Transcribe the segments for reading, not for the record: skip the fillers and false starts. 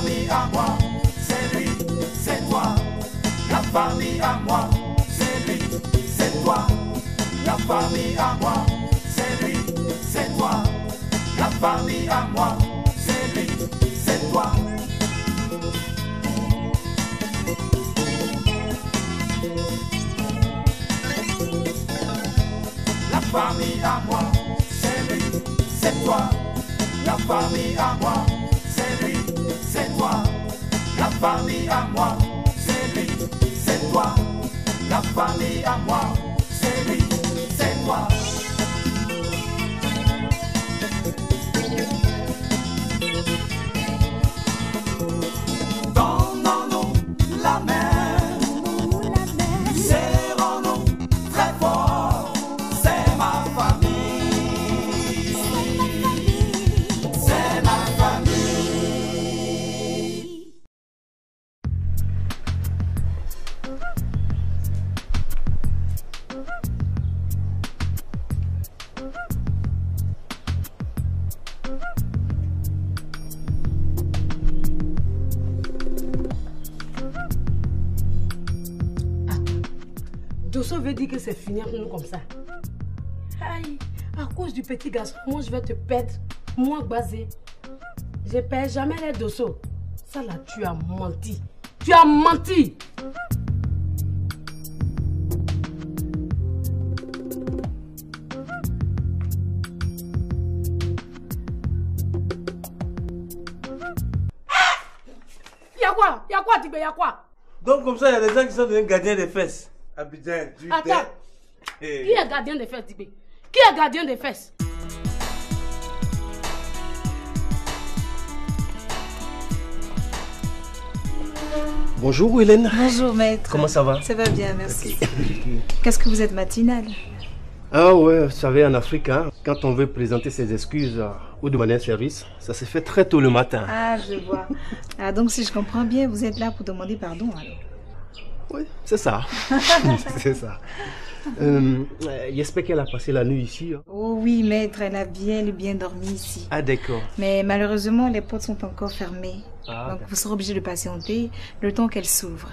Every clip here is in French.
famille à moi, c'est lui, c'est toi. La famille à moi, c'est lui, c'est toi. La famille à moi, c'est lui, c'est toi. La famille à moi, c'est lui, c'est toi. La famille à moi, c'est lui, c'est toi. La famille à moi, c'est lui, c'est toi. La famille à moi, c'est lui, c'est toi. La famille à moi, c'est lui, c'est toi. Donnons-nous la main, serrons-nous très fort, c'est ma famille, c'est ma famille. Dosso veut dire que c'est fini entre nous comme ça. Aïe, à cause du petit garçon, moi je vais te perdre. Moi, Gbazé. Je perds jamais les Dosso. Ça là, tu as menti. Tu as menti. Y'a quoi? Y'a quoi, Tibé? Y'a quoi? Donc comme ça, il y a des gens qui sont devenus gardiens des fesses. Abidjan, du Attends. Qui est gardien des fesses, Tibé? Qui est gardien des fesses? Bonjour Hélène. Bonjour maître. Comment ça va? Ça va bien, merci. Qu'est-ce que vous êtes matinal? Ah ouais, vous savez, en Afrique, hein, quand on veut présenter ses excuses ou demander un service, ça se fait très tôt le matin. Ah, je vois. Ah, donc si je comprends bien, vous êtes là pour demander pardon alors? Oui, c'est ça. C'est ça. J'espère qu'elle a passé la nuit ici. Hein. Oh oui, maître, elle a bien dormi ici. Ah d'accord. Mais malheureusement, les portes sont encore fermées. Ah, donc vous serez obligé de patienter le temps qu'elle s'ouvre.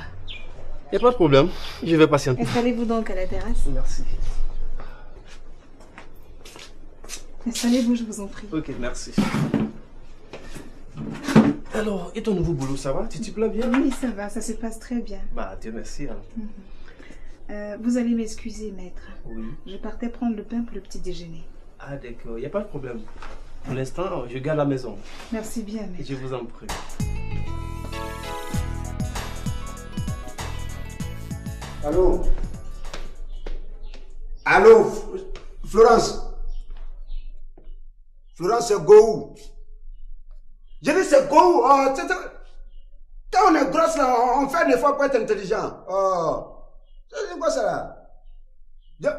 Il n'y a pas de problème, je vais patienter. Installez-vous donc à la terrasse. Merci. Installez-vous, je vous en prie. Ok, merci. Alors, et ton nouveau boulot, ça va? Tu t'y plais bien? Oui, ça va, ça se passe très bien. Bah, Dieu merci. Hein. Vous allez m'excuser, maître. Oui. Je partais prendre le pain pour le petit déjeuner. Ah d'accord, il n'y a pas de problème. Pour l'instant, je garde la maison. Merci bien, maître. Je vous en prie. Allô? Allô, Florence? Florence, c'est go. Je dis c'est go. Quand on est grosse là, on fait un effort pour être intelligent. Oh. C'est quoi ça là?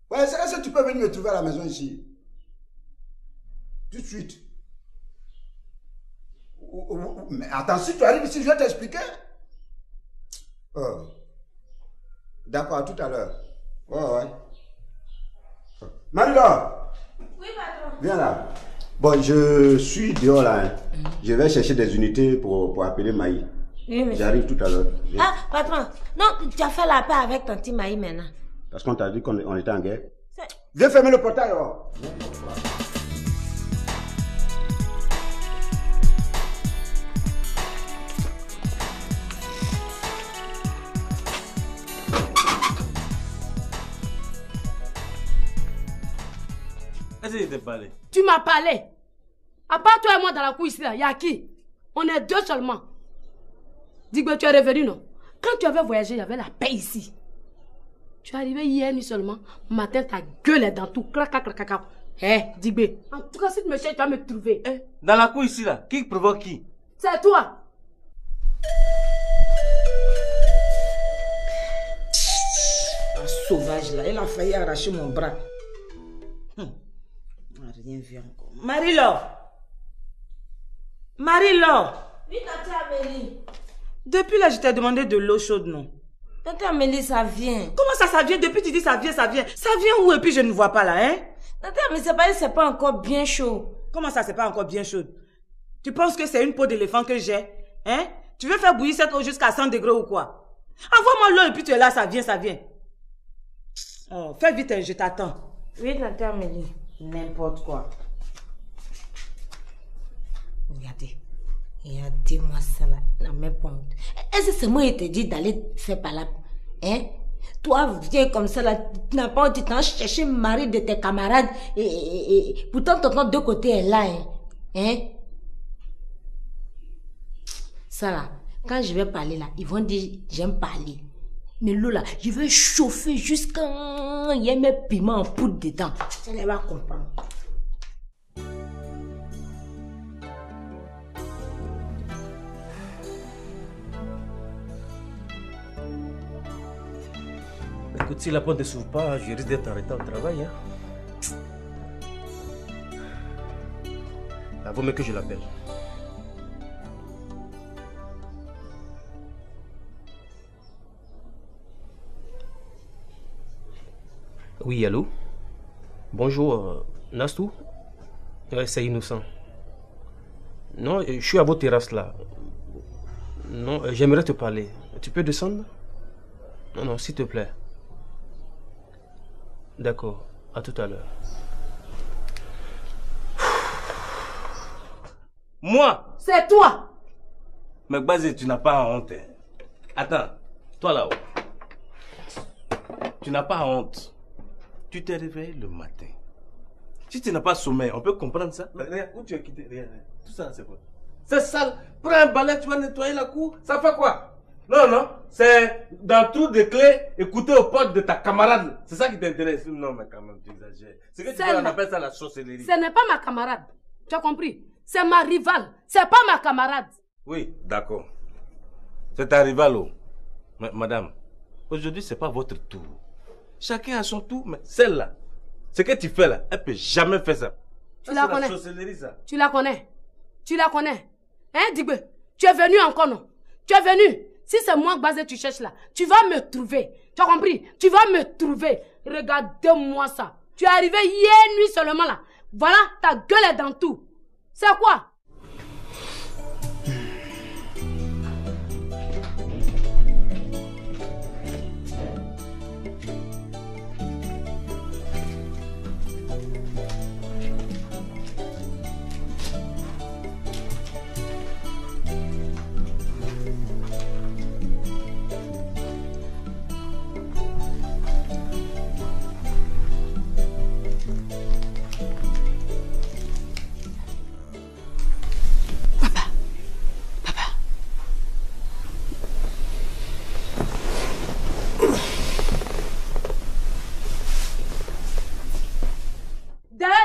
Ouais, c'est là que tu peux venir me trouver à la maison ici. Tout de suite. Mais attends, si tu arrives ici, je vais t'expliquer. Oh. D'accord, à tout à l'heure. Ouais. Marie-Laure. Oui, patron. Viens là. Bon, je suis dehors là. Hein. Je vais chercher des unités pour appeler Maï. Oui, monsieur. J'arrive tout à l'heure. Ah, patron. Non, tu as fait la paix avec Tanti Maï maintenant. Parce qu'on t'a dit qu'on était en guerre. Viens fermer le portail. Oh. Est-ce que je t'ai parlé? Tu m'as parlé. À part toi et moi dans la cour ici, il y a qui? On est deux seulement. Dis-moi, tu es revenu, non? Quand tu avais voyagé, il y avait la paix ici. Tu es arrivé hier nuit seulement. Matin, ta gueule est dans tout. Clac. Eh, Digbe. En tout cas, si tu me cherches, tu vas me trouver. Eh, dans la cour ici, là, qui provoque qui? C'est toi. Un sauvage là, elle a failli arracher mon bras. On n'a rien vu encore. Marie-Laure! Marie-Laure! Oui, Tante Amélie. Depuis là, je t'ai demandé de l'eau chaude, non? Tante Amélie, ça vient. Comment ça vient? Depuis tu dis ça vient. Ça vient où et puis je ne vois pas là, hein? Tante Amélie, c'est pas encore bien chaud. Comment ça, c'est pas encore bien chaud? Tu penses que c'est une peau d'éléphant que j'ai? Hein? Tu veux faire bouillir cette eau jusqu'à 100 degrés ou quoi? Envoie-moi l'eau et puis tu es là, ça vient, ça vient. Oh, fais vite, je t'attends. Oui, tante Amélie. N'importe quoi. Regardez-moi ça là, dans mes pontes. Est-ce que c'est moi qui t'ai dit d'aller faire par là? Hein? Toi, viens comme ça là, tu n'as pas honte, tu t'en cherché le mari de tes camarades et pourtant tonton de côté est là. Hein? Ça là, quand je vais parler là, ils vont dire j'aime parler. Mais l'eau là, je vais chauffer jusqu'à il y a mes piments en poudre dedans. Ça les va comprendre. Écoute, si la porte ne s'ouvre pas, je risque d'être arrêté au travail. Hein. Il vaut mieux que je l'appelle. Oui, allô? Bonjour, Nastou? Ouais, c'est innocent. Non, je suis à votre terrasse là. Non, j'aimerais te parler. Tu peux descendre? Non, non, s'il te plaît. D'accord, à tout à l'heure. Moi? C'est toi! Mais Gbazé, tu n'as pas honte. Hein. Attends, toi là-haut. Tu n'as pas honte. Tu t'es réveillé le matin. Si tu n'as pas sommeil, on peut comprendre ça. Regarde, où tu as quitté? Regarde, tout ça, c'est quoi? C'est sale. Prends un balai, tu vas nettoyer la cour. Ça fait quoi? Non, non, c'est dans le trou de clé, écouter aux portes de ta camarade. C'est ça qui t'intéresse. Non, mais quand même, tu exagères. C'est que tu vois, on appelle ça la sorcellerie. Ce n'est pas ma camarade. Tu as compris? C'est ma rivale. C'est pas ma camarade. Oui, d'accord. C'est ta rivale. Oh. Mais, madame, aujourd'hui, c'est pas votre tour. Chacun a son tour, mais celle-là, ce que tu fais là, elle peut jamais faire ça. Tu la connais? C'est la sorcellerie, ça. Tu la connais? Tu la connais? Hein, Digbe? Tu es venu encore, non? Tu es venu? Si c'est moi, Gbazé, tu cherches là, tu vas me trouver. Tu as compris? Tu vas me trouver. Regarde-moi ça. Tu es arrivé hier nuit seulement là. Voilà, ta gueule est dans tout. C'est quoi?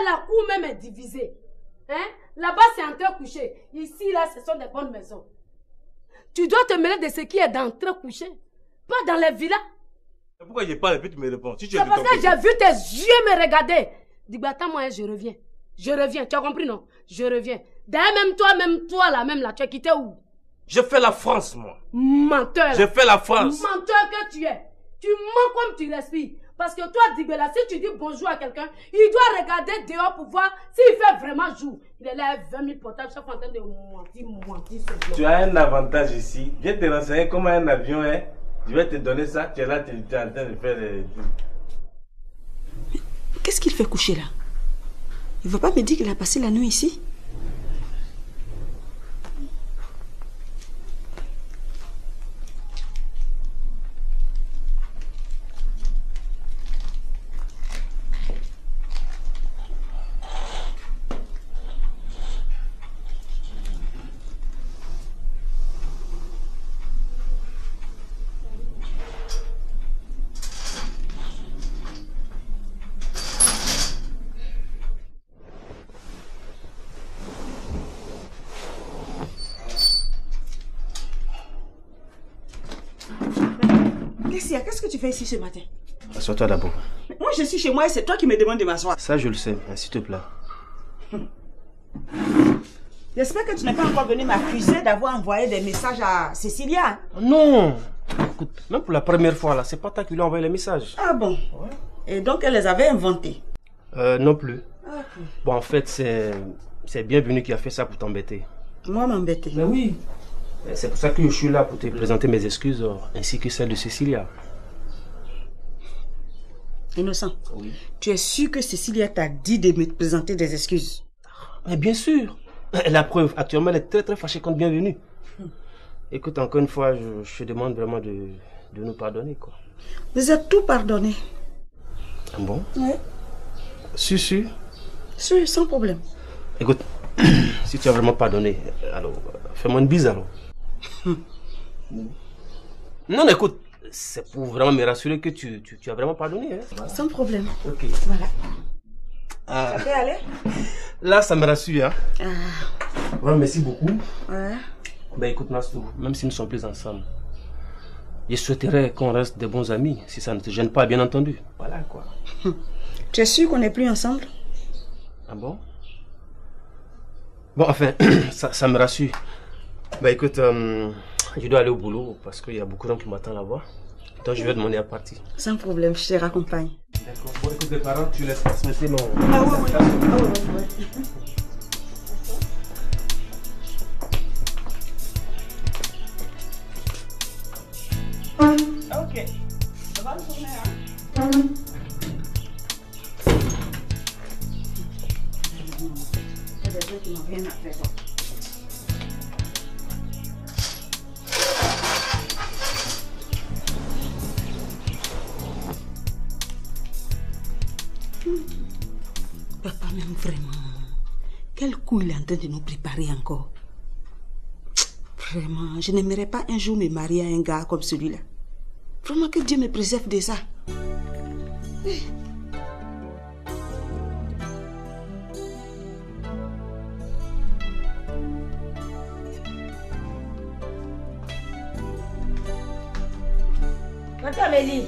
La cour même est divisée. Hein? Là-bas, c'est entre couché. Ici, là, ce sont des bonnes maisons. Tu dois te mêler de ce qui est d'entre couché. Pas dans les villas. Pourquoi je parle et puis tu me réponds? Si c'est parce que j'ai vu tes yeux me regarder. Dis-moi, attends, moi, je reviens. Je reviens. Tu as compris, non? Je reviens. D'ailleurs, même toi, là, tu as quitté où? Je fais la France, moi. Menteur. Je fais la France. Menteur que tu es. Tu mens comme tu respires. Parce que toi, Dibela, si tu dis bonjour à quelqu'un, il doit regarder dehors pour voir s'il fait vraiment jour. Il est là 20 000 portables, chaque fois en train de mentir. Tu as un avantage ici. Viens te renseigner comment un avion est. Je vais te donner ça. Tu es là, tu es en train de faire les... Qu'est-ce qu'il fait coucher là? Il ne va pas me dire qu'il a passé la nuit ici? Qu'est-ce que tu fais ici ce matin? Assois-toi d'abord. Moi je suis chez moi et c'est toi qui me demandes de m'asseoir. Ça je le sais, s'il te plaît. J'espère que tu n'es pas encore venu m'accuser d'avoir envoyé des messages à Cécilia. Non. Écoute, même pour la première fois là, c'est pas toi qui lui as envoyé les messages. Ah bon? Ouais. Et donc elle les avait inventés? Non plus. Okay. Bon en fait c'est Bienvenue qui a fait ça pour t'embêter. Moi, m'embêter. Mais oui. C'est pour ça que je suis là pour te présenter mes excuses ainsi que celles de Cécilia. Innocent. Oui. Tu es sûr que Cécilia t'a dit de me présenter des excuses? Mais bien sûr. La preuve, actuellement, elle est très très fâchée contre Bienvenue. Écoute, encore une fois, je te demande vraiment de nous pardonner, quoi. Vous êtes tout pardonné. Ah bon? Oui. Sûr? Sûr, sans problème. Écoute, si tu as vraiment pardonné, alors fais-moi une bise alors. Non, écoute, c'est pour vraiment me rassurer que tu as vraiment pardonné. Hein. Sans problème. Ok. Voilà. Ah, Ça peut aller? là, ça me rassure. Hein. Ah. Ouais, merci beaucoup. Ouais. Ben écoute, Nastou, même si nous ne sommes plus ensemble, je souhaiterais qu'on reste de bons amis, si ça ne te gêne pas, bien entendu. Voilà quoi. Tu es sûr qu'on n'est plus ensemble? Ah bon? Bon, enfin, ça me rassure. Ben écoute, je dois aller au boulot parce qu'il y a beaucoup de gens qui m'attendent là-bas. Donc je vais demander à partir. Sans problème, je te raccompagne. D'accord. Bon, écoute, les parents, tu laisses transmettre mon... Ah oui. Ah oui. Ok. Ça va le tourner, hein? Il y a des gens qui n'ont rien à faire. Papa, même vraiment, quel coup il est en train de nous préparer encore. Vraiment, je n'aimerais pas un jour me marier à un gars comme celui-là. Vraiment que Dieu me préserve de ça. Tante Amélie,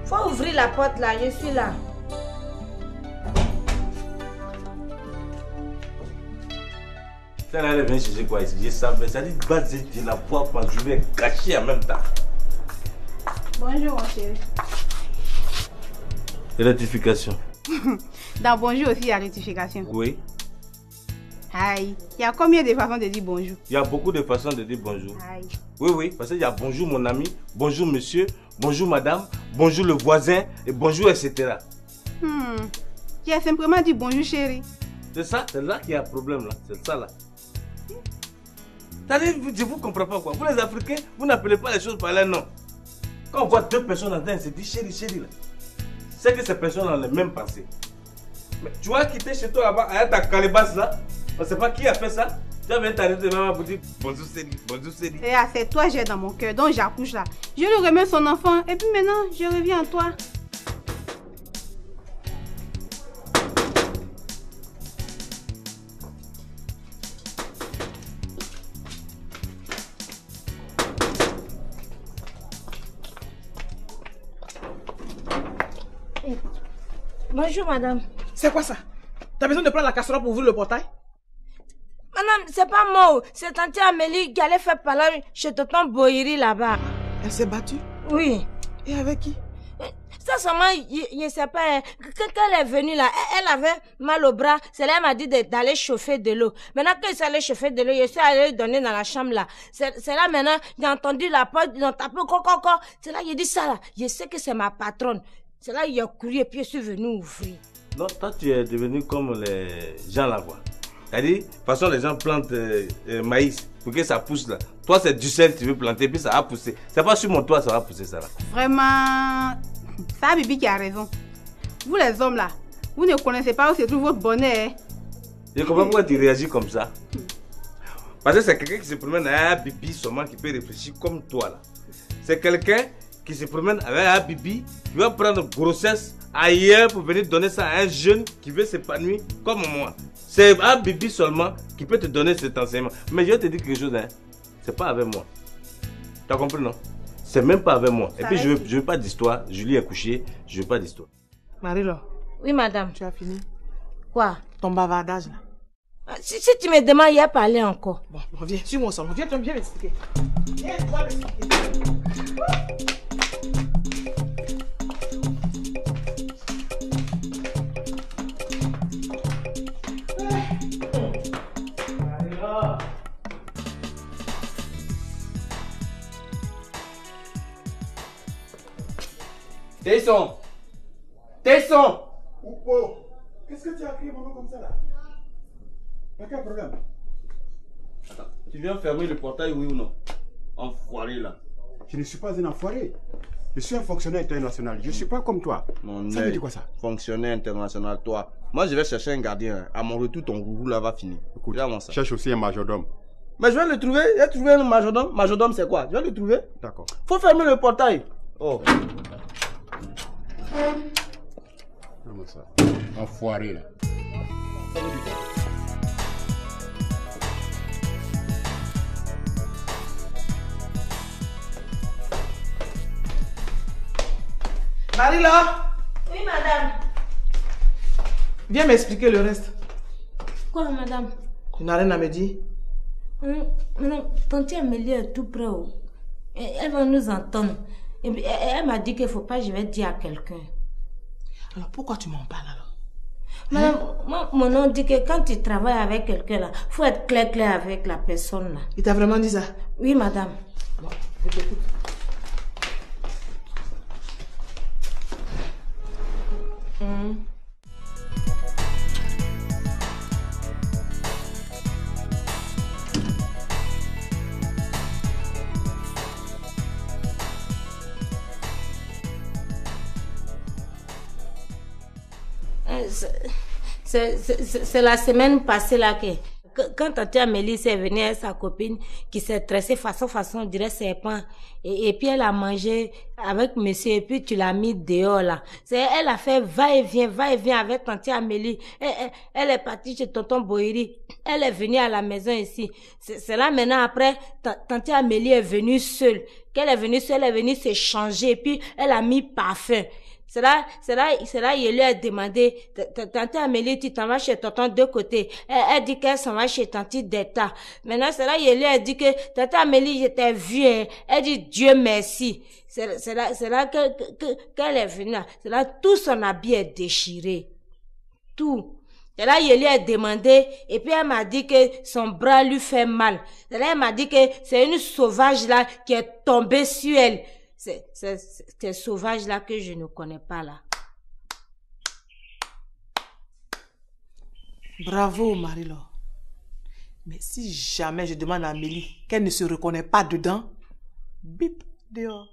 faut ouvrir la porte là, je suis là. Elle vient chercher quoi ici? Je savais, ça dit baser de la voix quand je vais cacher en même temps. Bonjour, mon chéri. Et rectification? Dans bonjour aussi, il y a rectification. Oui. Aïe. Il y a combien de façons de dire bonjour? Il y a beaucoup de façons de dire bonjour. Aïe. Oui, parce qu'il y a bonjour mon ami, bonjour monsieur, bonjour madame, bonjour le voisin, et bonjour, etc. Tu as simplement dit bonjour, chéri. C'est ça, c'est là qu'il y a un problème là, c'est ça là. C'est-à-dire, je ne vous comprends pas quoi. Vous les Africains, vous n'appelez pas les choses par leur nom. Quand on voit deux personnes en train de se dire chéri, chéri là, c'est que ces personnes ont les mêmes pensées. Mais tu vas quitter chez toi là-bas, à ta calebasse là, on ne sait pas qui a fait ça. Tu vas venir t'arrêter de maman pour dire bonjour Céline, bonjour Céline. Et c'est toi j'ai dans mon cœur, donc j'accouche là. Je lui remets son enfant et puis maintenant je reviens à toi. Bonjour madame. C'est quoi ça? T'as besoin de prendre la casserole pour ouvrir le portail? Madame, c'est pas moi, c'est tante Amélie qui allait faire parler chez tonton Bohiri là-bas. Elle s'est battue? Oui. Et avec qui? Ça seulement, je ne sais pas, quand elle est venue là, elle avait mal au bras, c'est là elle m'a dit d'aller chauffer de l'eau. Maintenant qu'elle s'est allée chauffer de l'eau, je suis allée donner dans la chambre là. C'est là maintenant, j'ai entendu la porte, ils ont tapé, c'est là, j'ai dit ça là, je sais que c'est ma patronne. C'est là, il a couru et puis je suis venu ouvrir. Non, toi tu es devenu comme les gens là quoi. C'est-à-dire, de toute façon les gens plantent maïs pour que ça pousse là. Toi c'est du sel, tu veux planter, puis ça va pousser. C'est pas sur mon toit, ça va pousser ça là. Vraiment, c'est Bibi qui a raison. Vous les hommes là, vous ne connaissez pas où se trouve votre bonheur. Je comprends pourquoi tu réagis comme ça. Parce que c'est quelqu'un qui se promène avec un Bibi seulement qui peut réfléchir comme toi là. C'est quelqu'un qui se promène avec un Bibi qui va prendre grossesse ailleurs pour venir donner ça à un jeune qui veut s'épanouir comme moi. C'est un Bibi seulement qui peut te donner cet enseignement. Mais je vais te dire quelque chose, hein. C'est pas avec moi. Tu as compris, non? C'est même pas avec moi. Et puis je veux pas d'histoire. Julie est couchée, je veux pas d'histoire. Marie-Laure. Oui, madame. Tu as fini? Quoi? Ton bavardage là. Si tu me demandes, il y a parlé encore. Bon, viens, suis-moi au salon. Viens m'expliquer. Viens, tu vas m'expliquer. Tesson. Tesson. Oupo, qu'est-ce que tu as crié mon nom comme ça là? Pas quel problème? Attends, tu viens fermer le portail, oui ou non? Enfoiré là. Je ne suis pas un enfoiré. Je suis un fonctionnaire international. Je ne suis pas comme toi. Mon Ça veut dire quoi ça? Fonctionnaire international, toi. Moi, je vais chercher un gardien. À mon retour, ton roulou là va finir. Écoute, ça. cherche aussi un majordome. Mais je vais le trouver. J'ai trouvé un majordome. Majordome, c'est quoi? Je vais le trouver. D'accord. Faut fermer le portail. Oh. Comment ça? Enfoiré là. Ça veut dire quoi? Marie-Laure, Oui, madame. viens m'expliquer le reste. Quoi, madame? Tu n'as rien à me dire? Madame, tante Amélie est tout près. Elle va nous entendre. Et puis, elle m'a dit qu'il ne faut pas, je vais dire à quelqu'un. Alors pourquoi tu m'en parles alors? Madame, moi, mon nom dit que quand tu travailles avec quelqu'un là, il faut être clair avec la personne là. Il t'a vraiment dit ça? Oui, madame. Bon, je t'écoute. C'est la semaine passée là quand tante Amélie s'est venue avec sa copine qui s'est tressée façon, on dirait serpent. Et puis elle a mangé avec monsieur et puis tu l'as mis dehors là. Elle a fait va-et-vient avec tante Amélie. Elle est partie chez tonton Boiri. Elle est venue à la maison ici. C'est là maintenant après, tante Amélie est venue seule. Qu'elle est venue seule, elle est venue se changer et puis elle a mis parfum. C'est là, il lui a demandé, tante Amélie, tu t'en vas chez tonton de côté. Elle dit qu'elle s'en va chez tante d'État. Maintenant, c'est là, il lui a dit que, tante Amélie, je t'ai vu, elle dit Dieu merci. C'est là qu'elle est venue. C'est là, tout son habit est déchiré. Tout. C'est là, il lui a demandé, et puis elle m'a dit que son bras lui fait mal. C'est là, elle m'a dit que c'est une sauvage là qui est tombée sur elle. C'est sauvage là que je ne connais pas là. Bravo, Marie-Laure. Mais si jamais je demande à Amélie qu'elle ne se reconnaît pas dedans, bip, dehors.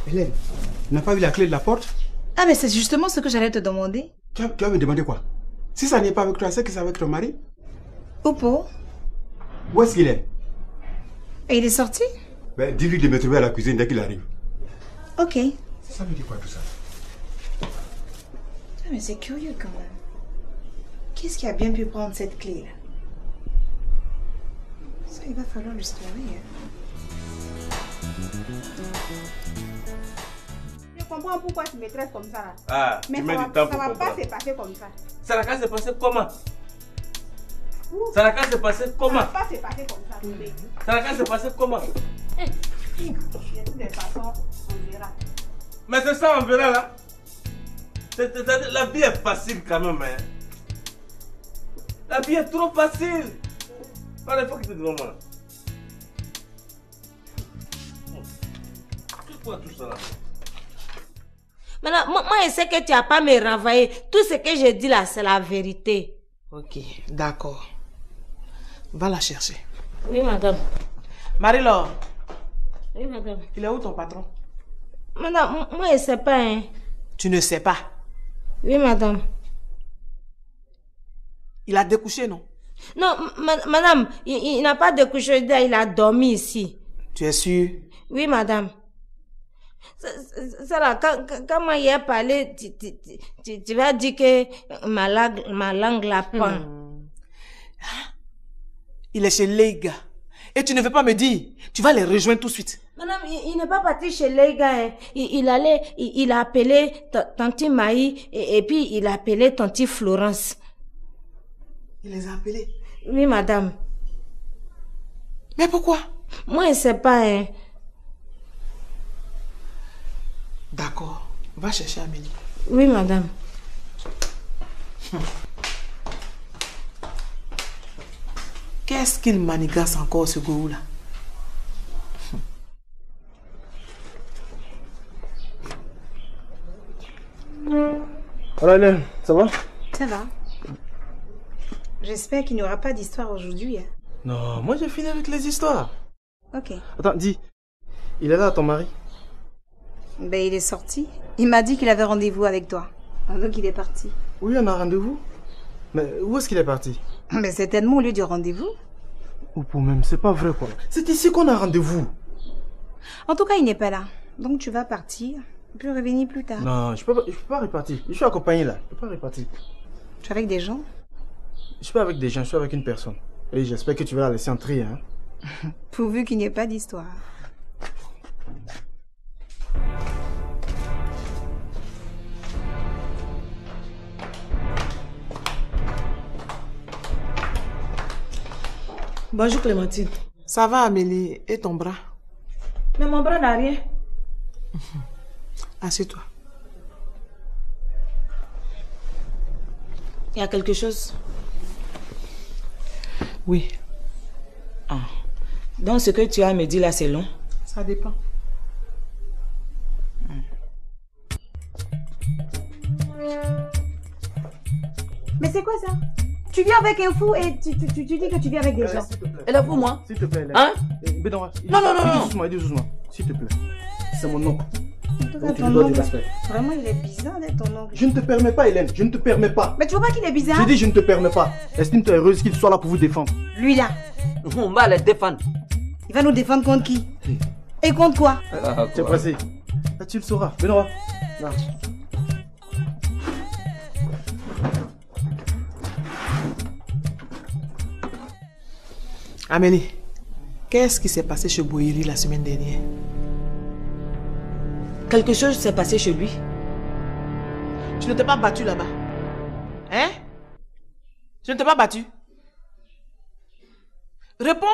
Hélène, tu n'as pas vu la clé de la porte? Ah, mais c'est justement ce que j'allais te demander. Tu vas me demander quoi? Si ça n'est pas avec toi, c'est que c'est avec ton mari? Oupo, Où est-ce qu'il est? et il est sorti? Ben, dis-lui de me trouver à la cuisine dès qu'il arrive. Ok. Ça veut dire quoi tout ça? Ah, mais c'est curieux quand même. Qu'est-ce qui a bien pu prendre cette clé-là? Ça, il va falloir le storer. Je comprends pourquoi tu me traites comme ça là. Ah, mais tu ça mets va, du temps ça pour va pas comprendre. se passer comme ça. Ça n'a qu'à se passer comment? Ça n'a qu'à se passer Ça comment? va pas se passer comme ça. Bébé. Ça n'a qu'à se passer comment? De toutes les façons, on verra. Mais c'est ça, on verra là. La vie est facile quand même. Hein. La vie est trop facile. Allez, il faut que tu te demandes moi. C'est quoi tout ça là? Maintenant, moi, je sais que tu n'as pas me renvoyer. Tout ce que je dis là, c'est la vérité. Ok, d'accord. Va la chercher. Oui, madame. Marie-Laure, Oui, madame. il est où ton patron? Madame, moi, je ne sais pas, hein. Tu ne sais pas. Oui, madame. Il a découché, non? Non, madame, il n'a pas découché, il a dormi ici. Tu es sûre? Oui, madame. Ça là, quand moi y ai parlé, tu vas dire que ma langue la pend. Il est chez Leiga. Et tu ne veux pas me dire? Tu vas les rejoindre tout de suite. Madame, il n'est pas parti chez les gars. Hein. Il a appelé tante Maï et puis il a appelé tante Florence. Il les a appelés? Oui, madame. Mais pourquoi? Moi, je ne sais pas. Hein. D'accord. Va chercher Amélie. Oui, madame. Qu'est-ce qu'il manigasse encore, ce gourou-là? Alors Hélène, ça va? Ça va. J'espère qu'il n'y aura pas d'histoire aujourd'hui. Hein. Non, moi j'ai fini avec les histoires. Ok. Attends, dis, il est là ton mari? Ben il est sorti. Il m'a dit qu'il avait rendez-vous avec toi. Donc il est parti. Oui, on a rendez-vous. Mais où est-ce qu'il est parti? Mais c'est tellement au lieu du rendez-vous. Ou pour même, c'est pas vrai quoi. C'est ici qu'on a rendez-vous. En tout cas, il n'est pas là. Donc tu vas partir, puis revenir plus tard. Non, je peux pas repartir. Je suis accompagné là. Je peux pas repartir. Tu es avec des gens? Je suis pas avec des gens, je suis avec une personne. Et j'espère que tu vas la laisser entrer. Hein. Pourvu qu'il n'y ait pas d'histoire. Bonjour Clémentine. Ça va Amélie, et ton bras? Mais mon bras n'a rien. Assieds-toi. Il y a quelque chose? Oui. Ah. Donc ce que tu as à me dire là, c'est long? Ça dépend. Mais c'est quoi ça? Tu viens avec un fou et tu dis que tu viens avec des gens. Elle est pour moi? S'il te plaît, Hélène. Hein? Non. Dis doucement, s'il te plaît. C'est mon oncle. Donc tu lui dois du respect. Vraiment, il est bizarre d'être ton oncle. Je ne te permets pas, Hélène, je ne te permets pas. Mais tu vois pas qu'il est bizarre? J'ai dit je ne te permets pas. Estime-toi heureuse qu'il soit là pour vous défendre. Lui là. On va les défendre. Il va nous défendre contre qui? Et contre quoi? Tu es pressé. Là, tu le sauras. Benoît. Là. Amélie, qu'est-ce qui s'est passé chez Boïri la semaine dernière? Quelque chose s'est passé chez lui. Tu ne t'es pas battu là-bas? Hein? Tu ne t'es pas battu? Réponds!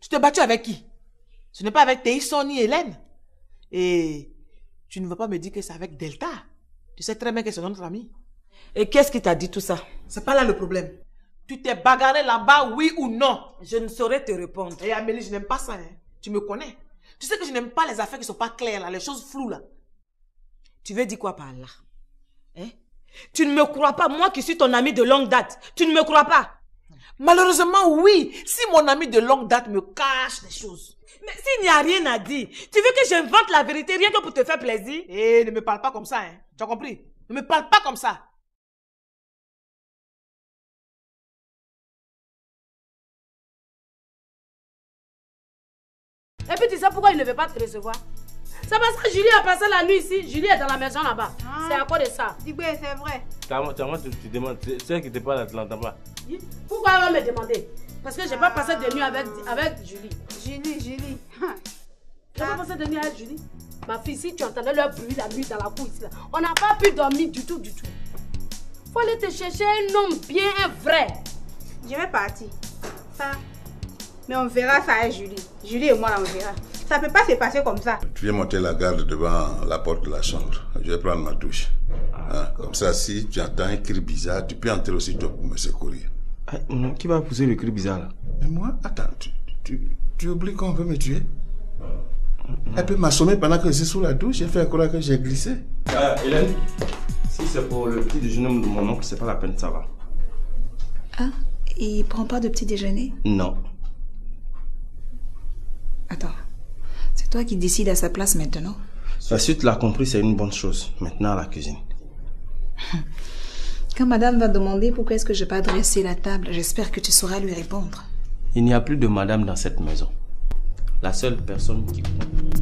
Tu t'es battu avec qui? Ce n'est pas avec Théison ni Hélène. Et tu ne vas pas me dire que c'est avec Delta. Tu sais très bien que c'est notre famille. Et qu'est-ce qui t'a dit tout ça? C'est pas là le problème. Tu t'es bagarré là-bas, oui ou non? Je ne saurais te répondre. Et Amélie, je n'aime pas ça, hein. Tu me connais. Tu sais que je n'aime pas les affaires qui ne sont pas claires, là, les choses floues, là. Tu veux dire quoi par là? Hein? Tu ne me crois pas, moi qui suis ton ami de longue date. Tu ne me crois pas? Malheureusement, oui. Si mon ami de longue date me cache des choses. Mais s'il n'y a rien à dire, tu veux que j'invente la vérité rien que pour te faire plaisir? Eh, ne me parle pas comme ça, hein. Tu as compris? Ne me parle pas comme ça. Et puis tu sais pourquoi il ne veut pas te recevoir? C'est parce que Julie a passé la nuit ici. Julie est dans la maison là-bas. C'est à cause de ça. Dibé, c'est vrai. Tu demandes, c'est elle qui te parle, tu l'entends pas. Pourquoi elle va me demander? Parce que je n'ai pas passé de nuit avec Julie. Julie. Je n'ai pas passé de nuit avec Julie. Ma fille, si tu entendais leur bruit la nuit dans la cour ici, là, on n'a pas pu dormir du tout. Faut aller te chercher un homme bien, un vrai. Je vais partir. Ça. Mais on verra ça avec Julie. Julie et moi, là, on verra. Ça peut pas se passer comme ça. Tu viens monter la garde devant la porte de la chambre. Je vais prendre ma douche. Hein, comme ça, si tu entends un cri bizarre, tu peux entrer aussitôt pour me secourir. Qui va pousser le cri bizarre là? Mais moi, attends, tu oublies qu'on veut me tuer? Elle peut m'assommer pendant que je suis sous la douche. J'ai fait croire que j'ai glissé. Hélène, si c'est pour le petit déjeuner de mon oncle, c'est pas la peine, ça va. Ah, il prend pas de petit déjeuner? Non. Attends, c'est toi qui décides à sa place maintenant? Si tu l'as compris, c'est une bonne chose. Maintenant, à la cuisine. Quand madame va demander pourquoi est-ce que je n'ai pas dressé la table, j'espère que tu sauras lui répondre. Il n'y a plus de madame dans cette maison. La seule personne qui compte.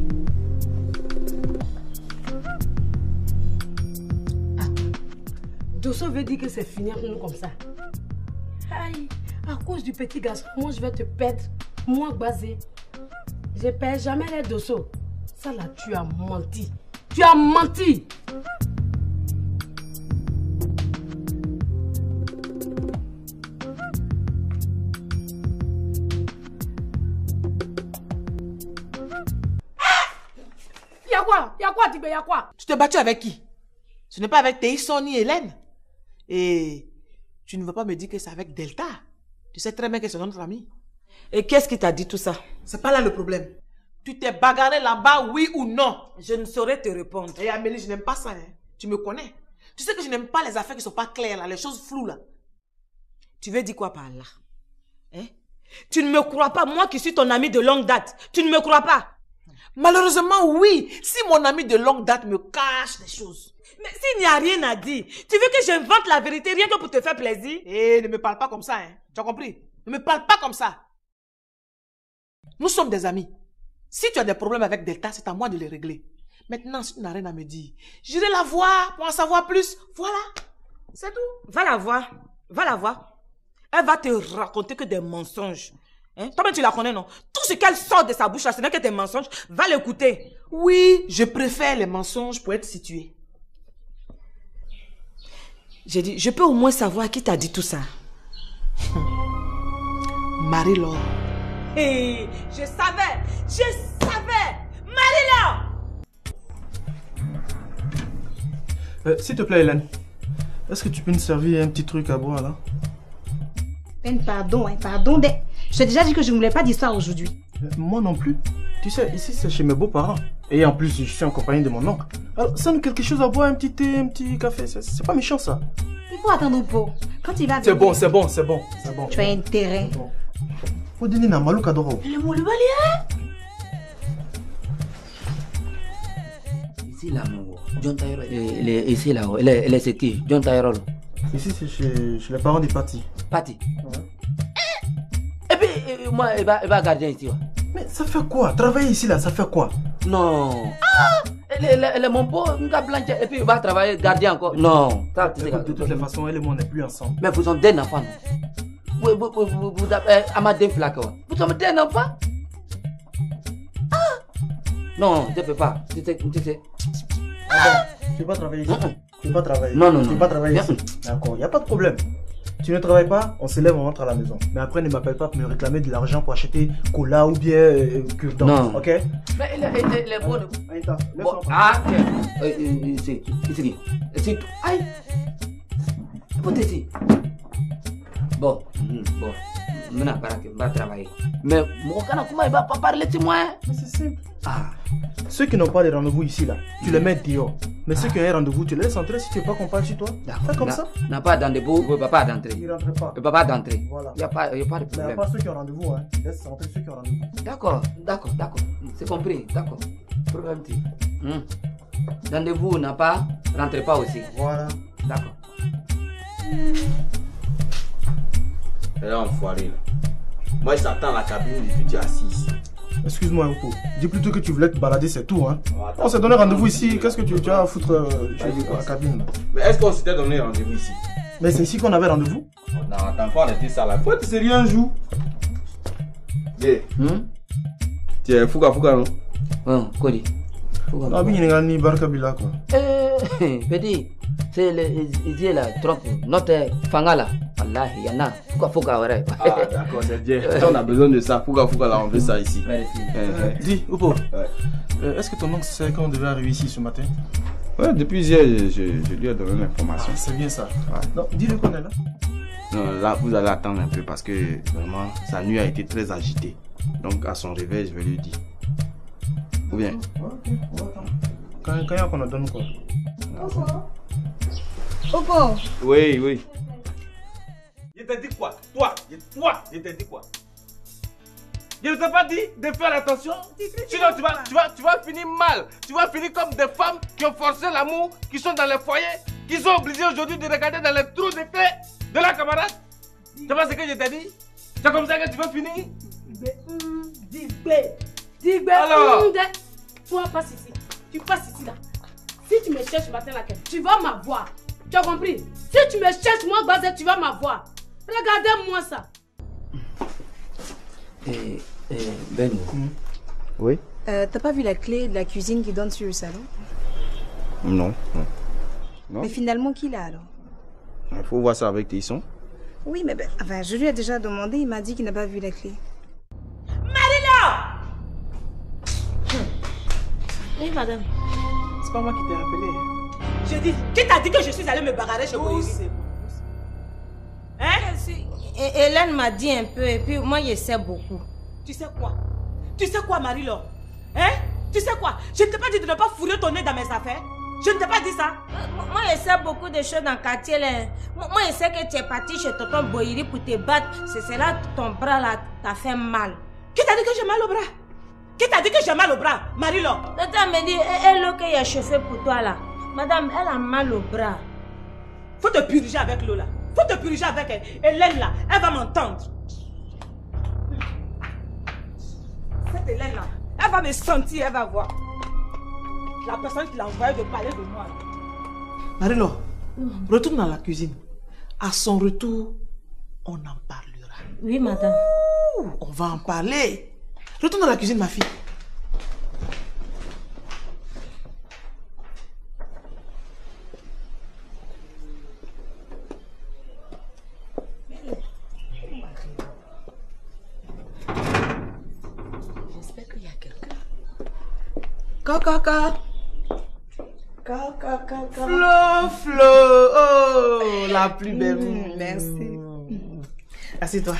Dosso veut dire que c'est fini pour nous comme ça. Aïe, à cause du petit garçon, moi je vais te perdre. Moi, basé. Je ne perds jamais les Dosso. Ça là, tu as menti. Tu as menti. Y'a quoi, Tibé, y'a quoi? Tu t'es battu avec qui? Ce n'est pas avec Théison ni Hélène. Et tu ne vas pas me dire que c'est avec Delta. Tu sais très bien que c'est notre famille. Et qu'est-ce qui t'a dit tout ça? C'est pas là le problème. Tu t'es bagarré là-bas, oui ou non? Je ne saurais te répondre. Et Amélie, je n'aime pas ça, hein. Tu me connais. Tu sais que je n'aime pas les affaires qui ne sont pas claires, là, les choses floues, là. Tu veux dire quoi par là? Hein? Tu ne me crois pas, moi qui suis ton ami de longue date. Tu ne me crois pas? Malheureusement, oui. Si mon ami de longue date me cache des choses. Mais s'il n'y a rien à dire, tu veux que j'invente la vérité rien que pour te faire plaisir? Eh, ne me parle pas comme ça, hein. Tu as compris? Ne me parle pas comme ça. Nous sommes des amis. Si tu as des problèmes avec Delta, c'est à moi de les régler. Maintenant, si tu n'as rien à me dire, j'irai la voir pour en savoir plus. Voilà. C'est tout. Va la voir. Va la voir. Elle va te raconter que des mensonges. Hein? Toi-même, tu la connais, non? Tout ce qu'elle sort de sa bouche, là, ce n'est que des mensonges. Va l'écouter. Oui, je préfère les mensonges pour être situé. J'ai dit, je peux au moins savoir qui t'a dit tout ça. Marie-Laure. Hey, je savais. Marie-Laure. S'il te plaît, Hélène, est-ce que tu peux nous servir un petit truc à boire, là? Pardon. Je t'ai déjà dit que je ne voulais pas d'histoire aujourd'hui. Moi non plus. Tu sais, ici, c'est chez mes beaux-parents. Et en plus, je suis en compagnie de mon oncle. Alors, ça nous quelque chose à boire, un petit thé, un petit café. C'est pas méchant, ça. Il faut attendre Oupo. Quand il va venir... C'est bon. Tu as intérêt. Faut donner na Malou Kadoro. Le mot le balai. Ici, là, mon John Taylor. Ici, là, elle est c'est qui? John Taylor. Ici, c'est chez les parents du Pati. Pati? Ouais. Et puis, moi, elle va gardien ici. Ouais. Mais ça fait quoi? Travailler ici, là, ça fait quoi? Non. Elle est mon beau, et puis il va travailler gardien encore. Non. Ça, de toutes les façons, elle et moi, on n'est plus ensemble. Mais vous êtes des enfants, non? Vous avez Amadé Flaque. Vous êtes des enfants? Non, je ne peux pas. Tu sais. Ah bon, tu ne veux pas travailler ici? Tu ne veux pas travailler? Non. Tu ne veux pas travailler ici? D'accord, il n'y a pas de problème. Tu ne travailles pas, on se lève, on rentre à la maison. Mais après, ne m'appelle pas pour me réclamer de l'argent pour acheter cola ou bien cure-dent. Non. Ok? Mais il est bon. Bon. Ah, ici. Aïe. Écoute ici. Bon. Maintenant, on va travailler. Mais mon canard, comment il va pas parler de moi? Mais c'est simple. Ceux qui n'ont pas de rendez-vous ici, là, tu les mets dehors. Mais ceux qui ont un rendez-vous, tu les laisses entrer si tu veux pas qu'on parle chez toi. Fais comme ça. N'a pas de rendez-vous, il ne peut pas d'entrer. Il ne rentre pas. Il ne peut pas d'entrer. Voilà. Il n'y a pas de problème. Mais il n'y a pas ceux qui ont rendez-vous, hein. Laisse entrer ceux qui ont rendez-vous. D'accord. C'est compris, d'accord. Problème. Rendez-vous n'a pas, rentrez pas aussi. Voilà. D'accord. Elle est enfoirée, là. Moi, je t'attends à la cabine et puis tu es assis ici. Excuse-moi, Oupo. Dis plutôt que tu voulais te balader, c'est tout, hein. On s'est donné rendez-vous ici. Qu'est-ce que tu as à foutre à la cabine, là? Mais est-ce qu'on s'était donné rendez-vous ici? Mais c'est ici qu'on avait rendez-vous? Non, attends pas, on était ça là. Pourquoi tu sais rien un jour? Tiens, Fouga, non? Quoi dit? Ah, bien, il y a ni Barkabila, quoi. Petit, c'est les là, trop. Notre fanga là. Allah, il y en a. Fouga, ouais. Ah, d'accord, c'est bien. On a besoin de ça. Fouga, là, on veut ça ici. Dis, Oupo, est-ce que ton oncle sait qu'on devait arriver ici ce matin? Ouais, depuis hier, je lui ai donné l'information. C'est bien ça. Ouais. Non, dis-le qu'on est là. Non, là, vous allez attendre un peu parce que vraiment, sa nuit a été très agitée. Donc, à son réveil, je vais lui dire. Ou bien? Ok, on va attendre. Quand on a donné quoi? Oupo. Oui. Je t'ai dit quoi? Toi, je t'ai dit quoi? Je ne t'ai pas dit de faire attention. Sinon, tu vas finir mal. Tu vas finir comme des femmes qui ont forcé l'amour, qui sont dans les foyers, qui sont obligées aujourd'hui de regarder dans les trous de clés de la camarade. Tu vois ce que je t'ai dit? C'est comme ça que tu vas finir? Digbe. Alors? Toi, passe ici. Tu passes ici là. Si tu me cherches matin là, tu vas m'avoir. Tu as compris? Si tu me cherches moi, Bazet, tu vas m'avoir. Regardez-moi ça. Ben. Oui? T'as pas vu la clé de la cuisine qui donne sur le salon? Non. Mais finalement, qui l'a alors? Il faut voir ça avec Tisson. Oui, mais je lui ai déjà demandé, il m'a dit qu'il n'a pas vu la clé. Marie-Laure! Oui, madame. C'est pas moi qui t'ai rappelé. Je dis, qui t'a dit que je suis allée me bagarrer chez vous? Hein? Hélène m'a dit un peu et puis moi je sais beaucoup. Tu sais quoi, Marie-Laure? Hein? Tu sais quoi? Je ne t'ai pas dit de ne pas fourrer ton nez dans mes affaires. Je ne t'ai pas dit ça. Moi, je sais beaucoup de choses dans le quartier. Là. Moi, je sais que tu es parti chez tonton Boyiri pour te battre. C'est cela, ton bras là t'a fait mal. Qui t'a dit que j'ai mal au bras? Qui t'a dit que j'ai mal au bras, Marie-Laure? Tata me dit, elle qui a chauffé pour toi là. Madame, elle a mal au bras. Faut te purger avec l'eau là. Faut te purger avec elle. Hélène là, elle va m'entendre. Cette Hélène là, elle va me sentir, elle va voir. La personne qui l'a envoyé de parler de moi. Marie-Laure, retourne dans la cuisine. À son retour, on en parlera. Oui, madame. On va en parler. Retourne dans la cuisine, ma fille. J'espère qu'il y a quelqu'un. Flo, oh, la plus belle. Merci. Assieds-toi.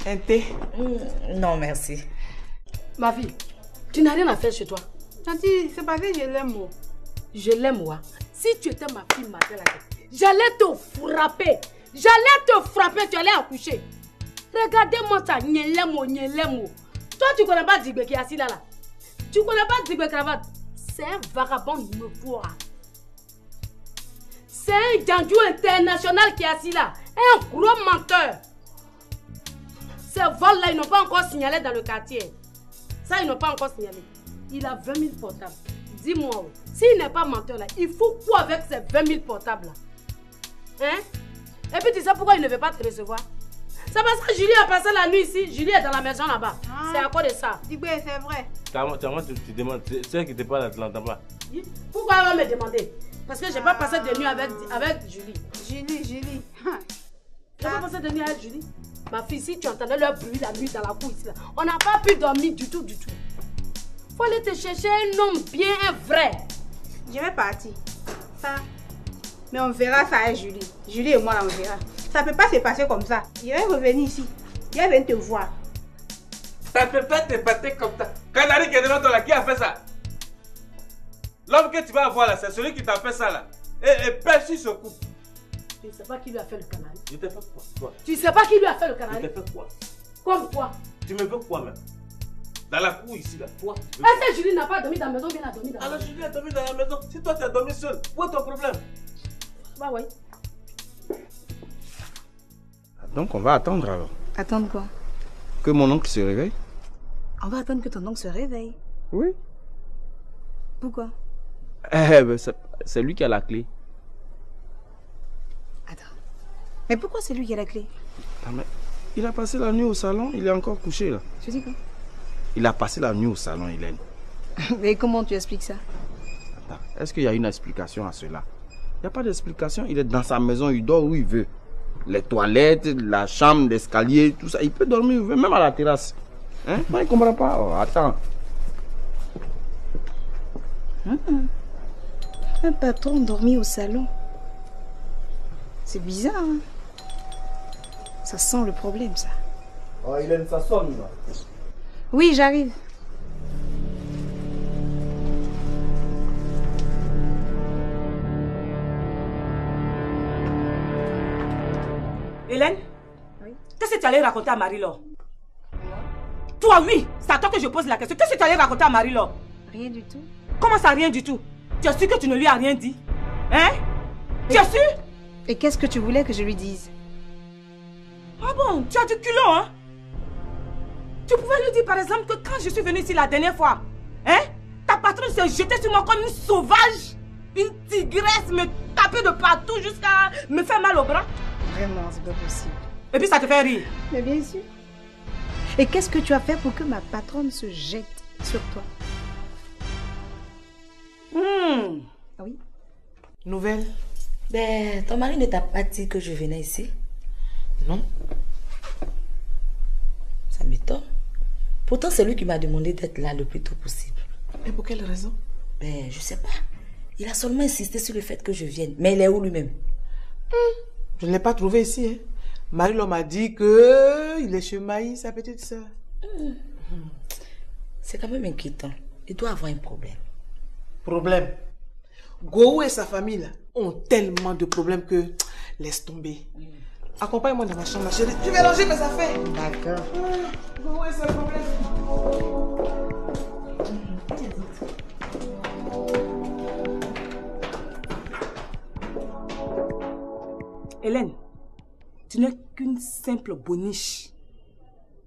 Un thé? Non, merci. Ma fille, tu n'as rien à faire chez toi. Tanti, c'est parce que je l'aime, moi. Je l'aime, moi. Si tu étais ma fille, j'allais te frapper. J'allais te frapper, tu allais accoucher. Regardez-moi ça, nyelemo. Toi, tu connais pas Digbe qui est assis là. Tu connais pas Digbe Cravate. C'est un vagabond numéro 3. C'est un Djandjou international qui est assis là. Un gros menteur. Ces vols-là, ils n'ont pas encore signalé dans le quartier. Ça, ils n'ont pas encore signalé. Il a 20 000 portables. Dis-moi, s'il n'est pas menteur là, il faut quoi avec ces 20 000 portables là? Hein? Et puis tu sais pourquoi il ne veut pas te recevoir? C'est parce que Julie a passé la nuit ici. Julie est dans la maison là-bas. C'est à quoi de ça? Digbe, c'est vrai. Tu demandes, c'est elle qui te parle, tu l'entends pas. Pourquoi elle va me demander? Parce que je n'ai pas passé de nuit avec Julie. Julie. Je n'ai pas passé de nuit avec Julie. Ma fille, si tu entendais leur bruit la nuit dans la cour ici, là, on n'a pas pu dormir du tout. Faut aller te chercher un homme bien, un vrai. Je vais partir. Ça. Mais on verra ça avec Julie. Julie et moi, là, on verra. Ça ne peut pas se passer comme ça. Je vais revenir ici. Je vais venir te voir. Ça ne peut pas te passer comme ça. Canari qui est devant toi là, qui a fait ça? L'homme que tu vas avoir là, c'est celui qui t'a fait ça là. Et personne se coupe. Tu ne sais pas qui lui a fait le canari. Je t'ai fait quoi, toi? Tu ne sais pas qui lui a fait le canari? Je t'ai fait quoi? Comme quoi? Tu me veux quoi même? Dans la cour ici là, toi. Est-ce que Julie n'a pas dormi dans la maison, bien a dormi dans la maison? Alors Julie a dormi dans la maison. Si toi tu as dormi seul, où est ton problème? Bah oui. Donc on va attendre alors. Attendre quoi? Que mon oncle se réveille. On va attendre que ton oncle se réveille. Oui. Pourquoi? C'est lui qui a la clé. Mais pourquoi c'est lui qui a la clé? Ah, mais il a passé la nuit au salon, il est encore couché là. Tu dis quoi? Il a passé la nuit au salon, Hélène. Mais comment tu expliques ça? Attends, est-ce qu'il y a une explication à cela? Il n'y a pas d'explication, il est dans sa maison, il dort où il veut. Les toilettes, la chambre, l'escalier, tout ça. Il peut dormir où il veut, même à la terrasse. Hein? Moi, il ne comprend pas. Oh, attends. Un patron dormi au salon. C'est bizarre, hein? Ça sent le problème, ça. Oh, Hélène, ça sonne, là. Oui, j'arrive. Hélène? Oui. Qu'est-ce que tu allais raconter à Marie-Laure? Toi, oui, c'est à toi que je pose la question. Qu'est-ce que tu allais raconter à Marie-Laure? Rien du tout. Comment ça, rien du tout? Tu es sûr que tu ne lui as rien dit? Hein? Tu es sûr? Et qu'est-ce que tu voulais que je lui dise? Ah bon, tu as du culot, hein? Tu pouvais lui dire par exemple que quand je suis venue ici la dernière fois, hein? Ta patronne s'est jetée sur moi comme une sauvage, une tigresse, me taper de partout jusqu'à me faire mal au bras. Vraiment, c'est pas possible. Et puis ça te fait rire? Mais bien sûr. Et qu'est-ce que tu as fait pour que ma patronne se jette sur toi? Ah oui. Nouvelle? Ben, ton mari ne t'a pas dit que je venais ici? Non. Ça m'étonne. Pourtant, c'est lui qui m'a demandé d'être là le plus tôt possible. Et pour quelle raison? Ben, je sais pas. Il a seulement insisté sur le fait que je vienne. Mais il est où lui-même? Je ne l'ai pas trouvé ici. Hein. Marie-Laure m'a dit que il est chez Maï, sa petite soeur. C'est quand même inquiétant. Il doit avoir un problème. Problème? Gou et sa famille là, ont tellement de problèmes que... Laisse tomber. Accompagne-moi dans ma chambre, ma chérie. Je vais ranger mes affaires. D'accord. Gou et sa famille. Hélène, tu n'es qu'une simple boniche.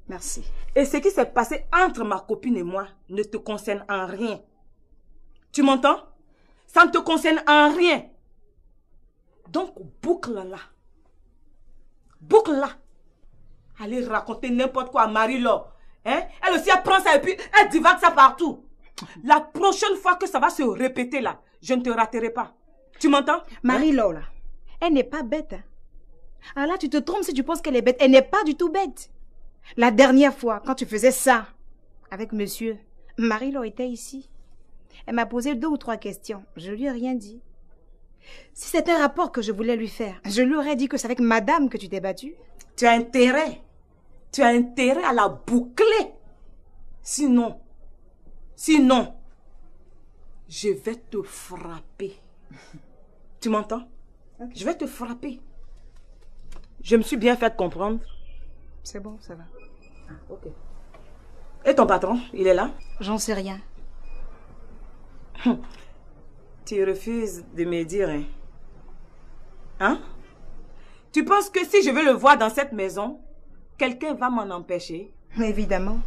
Merci. Et ce qui s'est passé entre ma copine et moi ne te concerne en rien. Tu m'entends? Ça ne te concerne en rien. Donc, boucle-la. Boucle-la. Allez raconter n'importe quoi à Marie-Laure. Hein? Elle aussi, elle prend ça et puis elle divague ça partout. La prochaine fois que ça va se répéter là, je ne te raterai pas. Tu m'entends? Marie-Laure, là, elle n'est pas bête. Hein? Alors là, tu te trompes si tu penses qu'elle est bête. Elle n'est pas du tout bête. La dernière fois, quand tu faisais ça avec monsieur, Marie-Laure était ici. Elle m'a posé 2 ou 3 questions. Je lui ai rien dit. Si c'était un rapport que je voulais lui faire, je lui aurais dit que c'est avec madame que tu t'es battue. Tu as intérêt. Tu as intérêt à la boucler. Sinon, je vais te frapper. Tu m'entends? Okay. Je vais te frapper. Je me suis bien fait comprendre. C'est bon, ça va. Ok. Et ton patron, il est là? J'en sais rien. Tu refuses de me dire, hein? Hein? Tu penses que si je veux le voir dans cette maison, quelqu'un va m'en empêcher? Évidemment.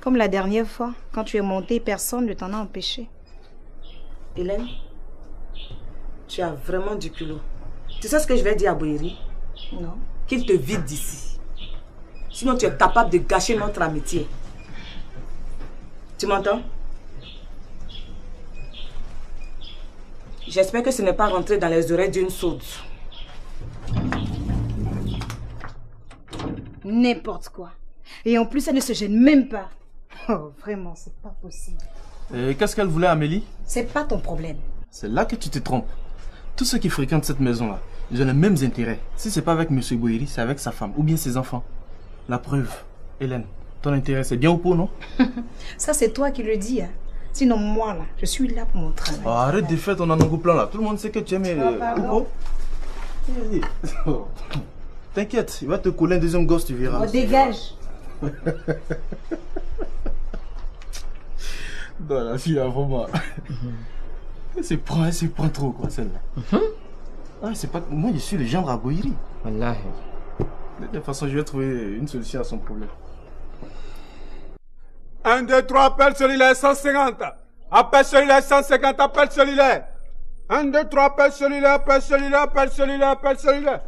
Comme la dernière fois, quand tu es montée, personne ne t'en a empêché. Hélène, tu as vraiment du culot. Tu sais ce que je vais dire à Boéry? Non. Qu'il te vide d'ici. Sinon, tu es capable de gâcher notre amitié. Tu m'entends? J'espère que ce n'est pas rentré dans les oreilles d'une sourde. N'importe quoi. Et en plus, elle ne se gêne même pas. Oh, vraiment, c'est pas possible. Et qu'est-ce qu'elle voulait, Amélie? C'est pas ton problème. C'est là que tu te trompes. Tous ceux qui fréquentent cette maison-là, ils ont les mêmes intérêts. Si c'est pas avec M. Boéry, c'est avec sa femme ou bien ses enfants. La preuve, Hélène, ton intérêt, c'est bien ou pas, non? Ça, c'est toi qui le dis, hein. Sinon, moi, là, je suis là pour mon travail. Oh, arrête de faire ton anango plan, là. Tout le monde sait que tu aimes Oupo. T'inquiète, il va te coller un deuxième gosse, tu verras. Oh, dégage. Non, la fille, là, vraiment. Elle se prend trop, quoi, celle-là. Ah, c'est pas... Moi, je suis le gendre à Boéry. Wallah. De toute façon, je vais trouver une solution à son problème. 1, 2, 3, appel cellulaire 150. Appel cellulaire 150, appel cellulaire. 1, 2, 3, appel cellulaire, appel cellulaire, appel cellulaire, appel cellulaire.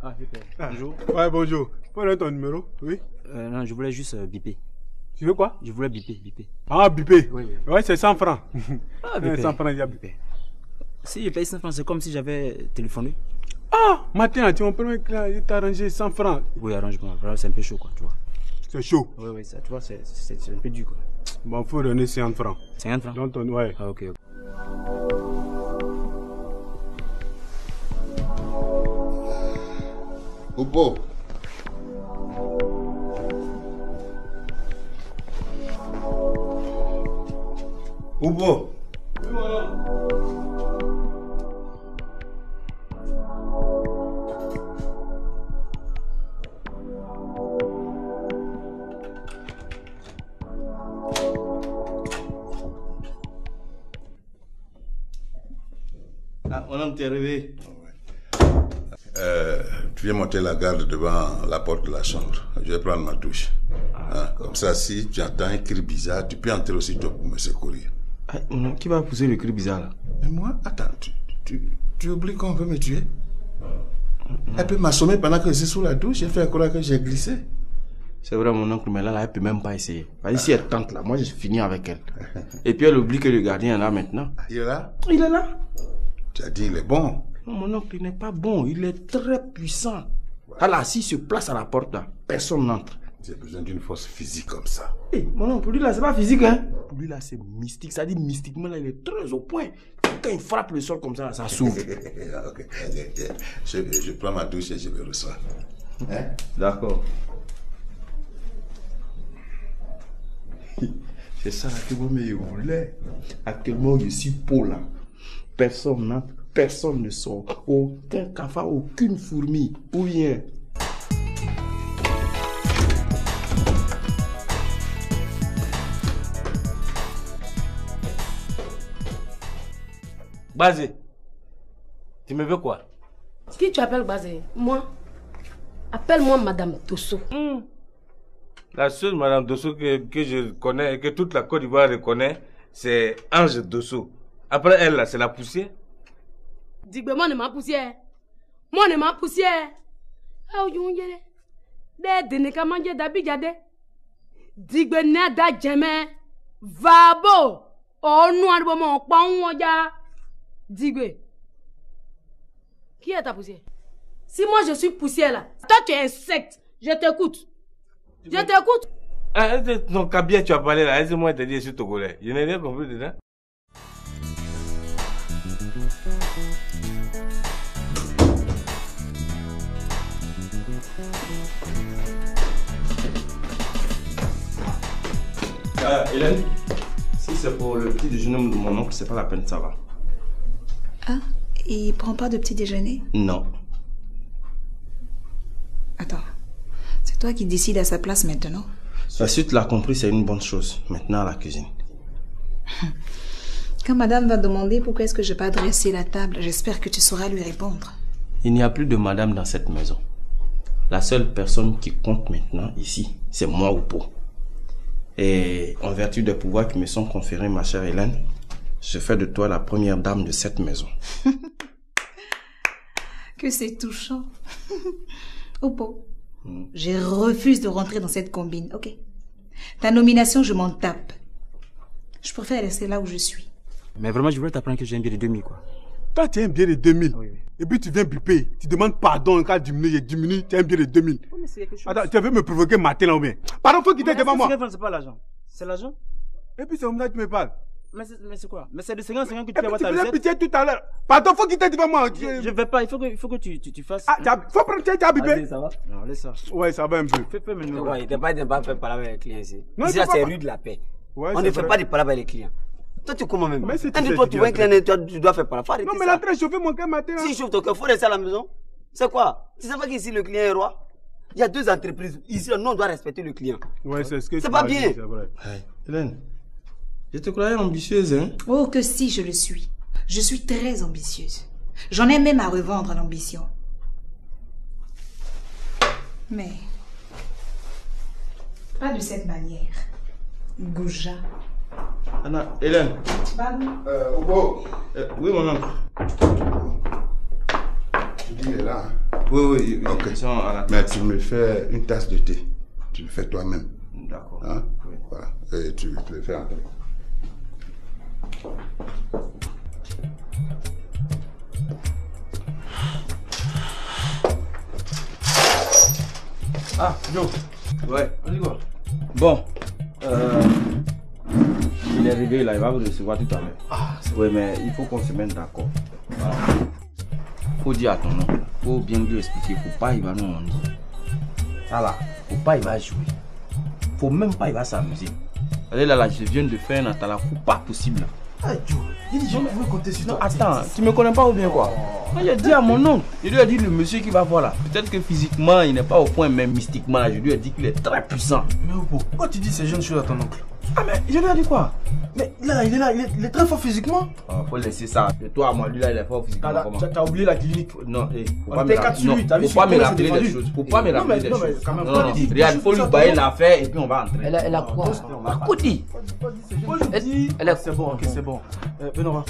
Ah, bonjour. Ouais, bonjour. Quel ton numéro? Oui. Non, je voulais juste biper. Tu veux quoi? Je voulais biper. Ah, biper? Oui. Ouais, c'est 100 francs. Ah, biper. 100 francs, il y a biper. Si je paye 100 francs, c'est comme si j'avais téléphoné. Ah, matin, tu m'as permis de t'arranger 100 francs. Oui, arrange-moi. C'est un peu chaud, quoi, tu vois. C'est chaud? Oui, ça, tu vois, c'est un peu dur, quoi. Bon, faut donner 50 francs. 50 francs? Donc, ouais. Ah, ok. Oupo. Oupo. Ah, mon homme, t'es arrivé. Tu viens monter la garde devant la porte de la chambre. Je vais prendre ma douche. Comme ça, si tu entends un cri bizarre, tu peux entrer aussitôt pour me secourir. Ah, qui va pousser le cri bizarre là? Mais moi, attends, tu oublies qu'on veut me tuer? Elle peut m'assommer pendant que je suis sous la douche et faire croire que j'ai glissé. C'est vrai, mon oncle, mais là, elle peut même pas essayer. Vas-y, si elle tente là, moi je finis avec elle. Et puis elle oublie que le gardien est là maintenant. Il est là? Il est là. Tu as dit il est bon. Non, mon oncle, il n'est pas bon, il est très puissant. Alors, s'il se place à la porte là, personne n'entre. J'ai besoin d'une force physique comme ça. Hey, mon oncle, pour lui là, c'est pas physique, hein. Pour lui là, c'est mystique. Ça dit mystiquement, là, il est très au point. Quand il frappe le sol comme ça, là, ça s'ouvre. Ok, je prends ma douche et je me reçois. Hein? D'accord. C'est ça que vous me voulez. Actuellement, je suis Paul là. Personne n'entre, personne ne sort. Aucun cafard, aucune fourmi. Ou rien. Basé, tu me veux quoi? Qui tu appelles Basé? Moi? Appelle-moi Madame Dosso. La seule Madame Dosso que je connais et que toute la Côte d'Ivoire reconnaît, c'est Ange Dosso. Après elle, là, c'est la poussière. Dis-moi, moi, ne m'a poussière. Moi, ne m'a poussière. Ah, you yere. De ne ka manje d'abigade. Dis-moi, nada jamais. Vabo. Oh, noir, bon, mon pan, ya. Dis-moi. Qui est ta poussière? Si moi, je suis poussière, là, toi, tu es insecte. Je t'écoute. Je t'écoute. Ah, non, Kabia, tu as parlé là. Est-ce que moi, je t'ai dit, je suis togolais. Je n'ai rien compris dedans. Hélène, si c'est pour le petit déjeuner de mon oncle, c'est pas la peine, ça va. Ah, il prend pas de petit déjeuner? Non. Attends, c'est toi qui décides à sa place maintenant? Si tu l'as compris, c'est une bonne chose. Maintenant, à la cuisine. Quand madame va demander pourquoi est-ce que je n'ai pas dressé la table, j'espère que tu sauras lui répondre. Il n'y a plus de madame dans cette maison. La seule personne qui compte maintenant ici, c'est moi ou Pau. Et en vertu des pouvoirs qui me sont conférés, ma chère Hélène, je fais de toi la première dame de cette maison. Que c'est touchant. Pau, je refuse de rentrer dans cette combine, ok? Ta nomination, je m'en tape. Je préfère rester là où je suis. Mais vraiment, je voulais t'apprendre que j'ai un billet de 2000, quoi. Toi, tu as un billet de 2000. Oui. Et puis tu viens biper. Tu demandes pardon quand il diminue, tu as un billet de 2000. Oui, mais c'est quelque chose. Attends, tu veux me provoquer matin là ou bien? Pardon, faut quitter devant moi. C'est pas l'argent. C'est l'argent. Et puis c'est comme ça que tu me parles. Mais c'est quoi? Mais c'est de 50 que tu vas voir ta recette. Tu faisais pitié tout à l'heure. Pardon, faut quitter devant moi. Je vais pas, il faut que tu fasses. Ah, faut prendre, tu as bipé. Ça va? Non, laisse ça. Ouais, ça va un peu. Fais mes numéros. Il n'est pas fait parler avec les clients ici. Non, ici, c'est rue de la paix. On ne fait pas de parler avec les clients. Toi, tu comment même? Mais un de toi, tu vois un client, tu dois faire parler. Non, mais l'entrée chauffer mon cœur matin. Si chauffe ton cœur, il faut rester à la maison. C'est quoi? Tu sais pas qu'ici, le client est roi? Il y a deux entreprises. Ici, nous, on doit respecter le client. Ouais, c'est ce que c'est pas bien. C'est vrai. Hélène, je te croyais ambitieuse, hein? Oh, que si, je le suis. Je suis très ambitieuse. J'en ai même à revendre l'ambition. Mais pas de cette manière. Gouja. Anna, Hélène. Pardon? Oui, mon oncle. Tu dis, il est là. Oui, ok. Mais tu me fais une tasse de thé. Tu le fais toi-même. D'accord. Hein? Oui. Voilà. Et tu le fais entrer. Ah, Joe. Ouais, on y va. Bon. Il est arrivé là, il va vous recevoir tout à l'heure. Ah, oui, mais il faut qu'on se mette d'accord. Voilà. Faut dire à ton nom. Faut bien lui expliquer. Faut pas, il va nous mentir. Ça là, faut pas, il va jouer. Faut même pas, il va s'amuser. Allez là, je viens de faire un atala. Faut pas possible. Ah, Joe, je veux compter sur toi. Attends, tu me connais pas ou bien quoi? J'ai dit à mon oncle, je lui ai dit le monsieur qui va voir là. Peut-être que physiquement il n'est pas au point, mais mystiquement, je lui ai dit qu'il est très puissant. Mais pourquoi tu dis ces jeunes choses à ton oncle? Ah mais je lui ai dit quoi? Mais là, il est très fort physiquement. Faut laisser ça. De toi à moi, lui là, il est fort physiquement. T'as oublié la clinique. Non, faut pas me rappeler des choses. Faut pas me rappeler des choses. Non, regarde, faut lui bailler l'affaire et puis on va entrer. Elle a quoi? Écoutez. C'est bon, ok, c'est bon. Benora,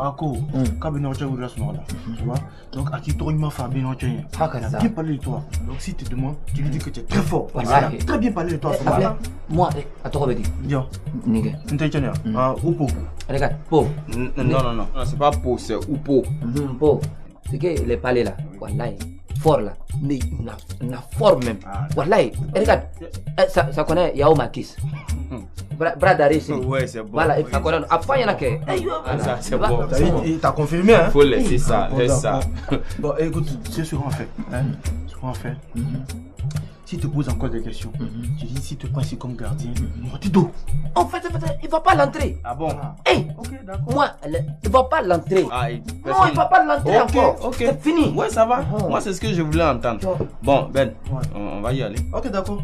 Ako, quand Benora tu as ouvert ce nom là, tu vois? Donc, à qui toi, il m'a fait Benora, tu as bien parlé de toi. Donc, si tu demandes, tu lui dis que tu es très fort. Très bien parlé de toi. Moi, attends, Robedi. Yo, Nigga. Tu t'es Oupo. Regarde, Po. Non, c'est pas Po, c'est Oupo. Po. C'est qu'il est parlé là. Wallahi. Fort là. Mais il a fort même. Wallahi. Regarde, ça connaît Yao Makis. Bradari, c'est. Ouais, c'est bon. Voilà, ça connaît. Après, il y en a que. Ça, c'est bon. Il t'a confirmé, hein? Faut laisser ça, laisse ça. Bon, écoute, c'est ce qu'on fait. Ce qu'on fait. S'il te pose encore des questions, tu dis s'il te prend ici comme gardien, Mortido. En fait, il va pas l'entrer. Ah bon? Hey, moi, il va pas l'entrer. Non, il va pas l'entrer encore. Ok. C'est fini. Ouais, ça va. Moi, c'est ce que je voulais entendre. Bon, Ben, on va y aller. Ok, d'accord.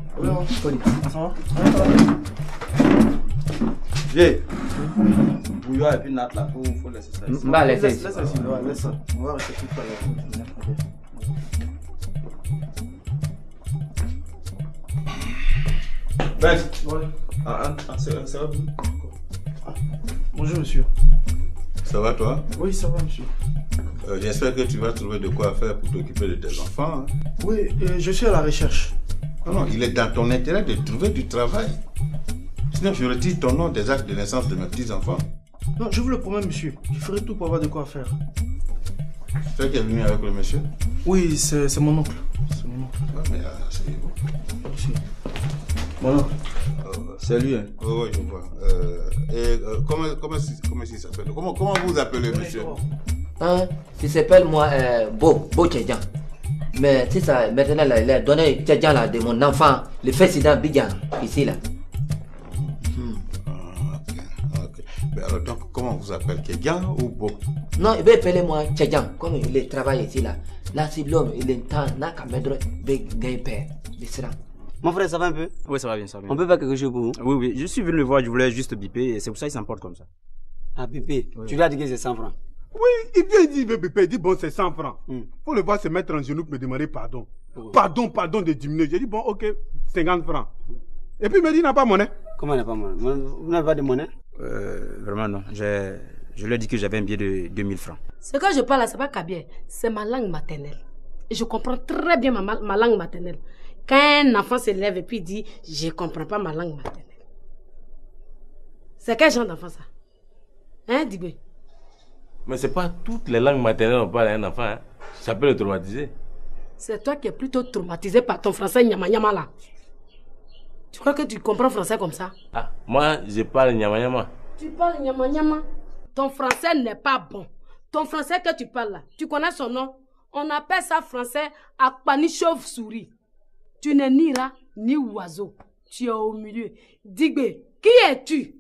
Ça va? Viens. Bouillon et puis Nat là, faut laisser ça ici. Bah, laisse Laisse ça ici, laisse ça. On va rester tout à l'heure. Ben, ça va. Bonjour, monsieur. Ça va toi? Oui, ça va, monsieur. J'espère que tu vas trouver de quoi faire pour t'occuper de tes enfants. Hein. Oui, je suis à la recherche. Non, il est dans ton intérêt de trouver du travail. Sinon, je retire ton nom des actes de naissance de mes petits-enfants. Non, je vous le promets, monsieur. Je ferai tout pour avoir de quoi faire. C'est toi qui es venu avec le monsieur? Oui, c'est mon oncle. C'est mon oncle. Ah, mais c'est bon. Merci. Bon, c'est lui. Hein. Oh, oui, je vois. Comment il s'appelle? Comment vous appelez, monsieur? Il s'appelle moi Beau Tchadjan. Mais c'est ça, maintenant là, il a donné Tchadjan là de mon enfant, le président Bidjan, ici là. Ok. Mais alors donc, comment vous appelez? Tchadjan ou Beau? Non, il veut appeler moi Tchadjan, comme il travaille ici là. Là, si l'homme, il entend, n'a qu'à mettre des pères, des sera. Mon frère, ça va un peu? Oui, ça va bien, ça va bien. On peut faire quelque chose pour vous? Oui, je suis venu le voir, je voulais juste biper et c'est pour ça qu'il s'emporte comme ça. Ah, biper? Oui. Tu lui as dit que c'est 100 francs? Oui, il vient, il veut biper, il dit bon, c'est 100 francs. Faut le voir se mettre en genou pour me demander pardon. Pardon de diminuer. J'ai dit bon, ok, 50 francs. Et puis il me dit il n'a pas monnaie. Comment il n'a pas monnaie? Vous n'avez pas de monnaie? Vraiment non. Je lui ai dit que j'avais un billet de 2000 francs. Ce que je parle là, c'est pas kabien, c'est ma langue maternelle. Et je comprends très bien ma langue maternelle. Quand un enfant se lève et puis dit « Je comprends pas ma langue maternelle ». C'est quel genre d'enfant ça? Hein, Digbe? Mais c'est pas toutes les langues maternelles on parle à un enfant. Hein. Ça peut le traumatiser. C'est toi qui es plutôt traumatisé par ton français nyama nyama là. Tu crois que tu comprends français comme ça? Ah, moi je parle nyama nyama. Tu parles nyama nyama? Ton français n'est pas bon. Ton français que tu parles là, tu connais son nom? On appelle ça français Akpani chauve-souris. Tu n'es ni rat, ni oiseau. Tu es au milieu. Digbe, qui es-tu?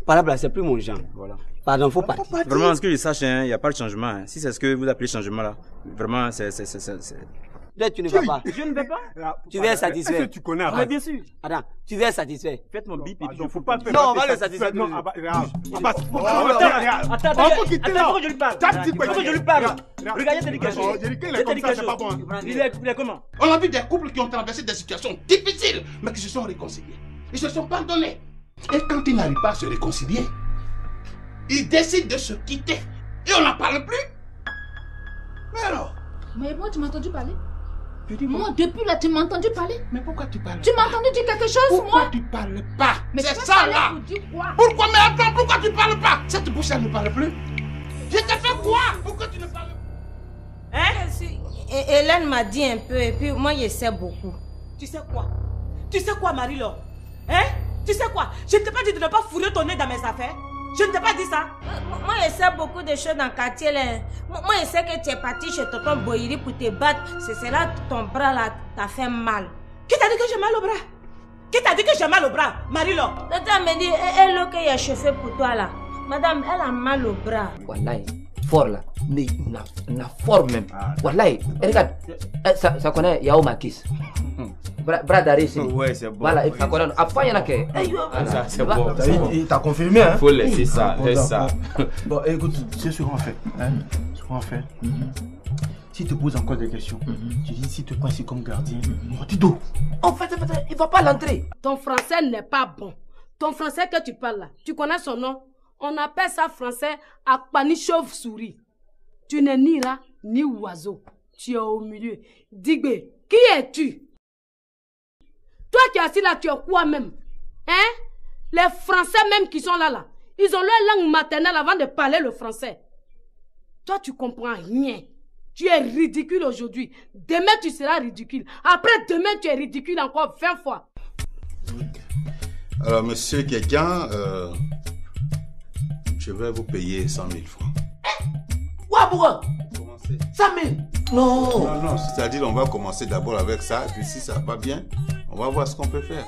Par là, c'est plus mon genre. Voilà. Pardon, faut pas. Vraiment, ce que je sache, il n'y a pas de changement. Hein. Si c'est ce que vous appelez changement là, vraiment, c'est... Peut-être tu ne vas pas. Je ne vais pas. Tu veux être satisfait. Est-ce que tu connais Mais bien sûr. Attends, tu veux être satisfait. Faites mon bip et puis je faut pas faire. Non, on va le satisfaire. Non, Attends, je lui parle. Je lui parle. Regardez cette éducation. Il est comment? On a vu des couples qui ont traversé des situations difficiles, mais qui se sont réconciliés. Ils se sont pardonnés. Et quand ils n'arrivent pas à se réconcilier, ils décident de se quitter. Et on n'en parle plus. Mais alors? Mais moi, tu m'as entendu parler? Moi, depuis là, tu m'as entendu parler? Mais pourquoi tu parles? Tu m'as entendu dire quelque chose, pourquoi moi? Tu parles pas? Mais c'est ça là! Pourquoi? Mais attends, pourquoi tu parles pas? Cette bouche, elle ne parle plus. Je t'ai fait quoi? Pourquoi tu ne parles pas? Hein? Hélène m'a dit un peu et puis moi, je sais beaucoup. Tu sais quoi? Tu sais quoi, Marie-Laure? Hein? Tu sais quoi? Je ne t'ai pas dit de ne pas fourrer ton nez dans mes affaires. Je ne t'ai pas dit ça. Moi, je sais beaucoup de choses dans le quartier. Là. Moi, je sais que tu es parti chez tonton Boyiri pour te battre. C'est cela, ton bras là t'a fait mal. Qui t'a dit que j'ai mal au bras? Qui t'a dit que j'ai mal au bras, Marie-Laure? Tata me dit, elle qui a chauffé pour toi là. Madame, elle a mal au bras. Wallahi, fort là. Mais na fort même. Wallahi, regarde, ça connaît Yao Makis. Bras d'arrêt ici. Ouais, c'est bon. Voilà, ça connaît. Après, il y en a que. Ça, c'est bon. Il t'a confirmé, hein? Faut laisser ça, laisse ça. Bon, écoute, c'est ce qu'on fait. Hein? Ce qu'on fait. S'il te pose encore des questions, tu dis s'il te prend ici comme gardien, Mortido. En fait, il va pas l'entrer. Ton français n'est pas bon. Ton français que tu parles là, tu connais son nom? On appelle ça français Akpani chauve-souris. Tu n'es ni rat, ni oiseau. Tu es au milieu. Digbe, qui es-tu? Toi qui es assis là, tu es quoi même? Hein? Les Français même qui sont là, ils ont leur langue maternelle avant de parler le français. Toi, tu comprends rien. Tu es ridicule aujourd'hui. Demain, tu seras ridicule. Après demain, tu es ridicule encore 20 fois. Alors, monsieur Kékian, Je vais vous payer 100 000 francs. Pourquoi? 100 000? Non. Non, c'est-à-dire on va commencer d'abord avec ça, et puis si ça va pas bien, on va voir ce qu'on peut faire.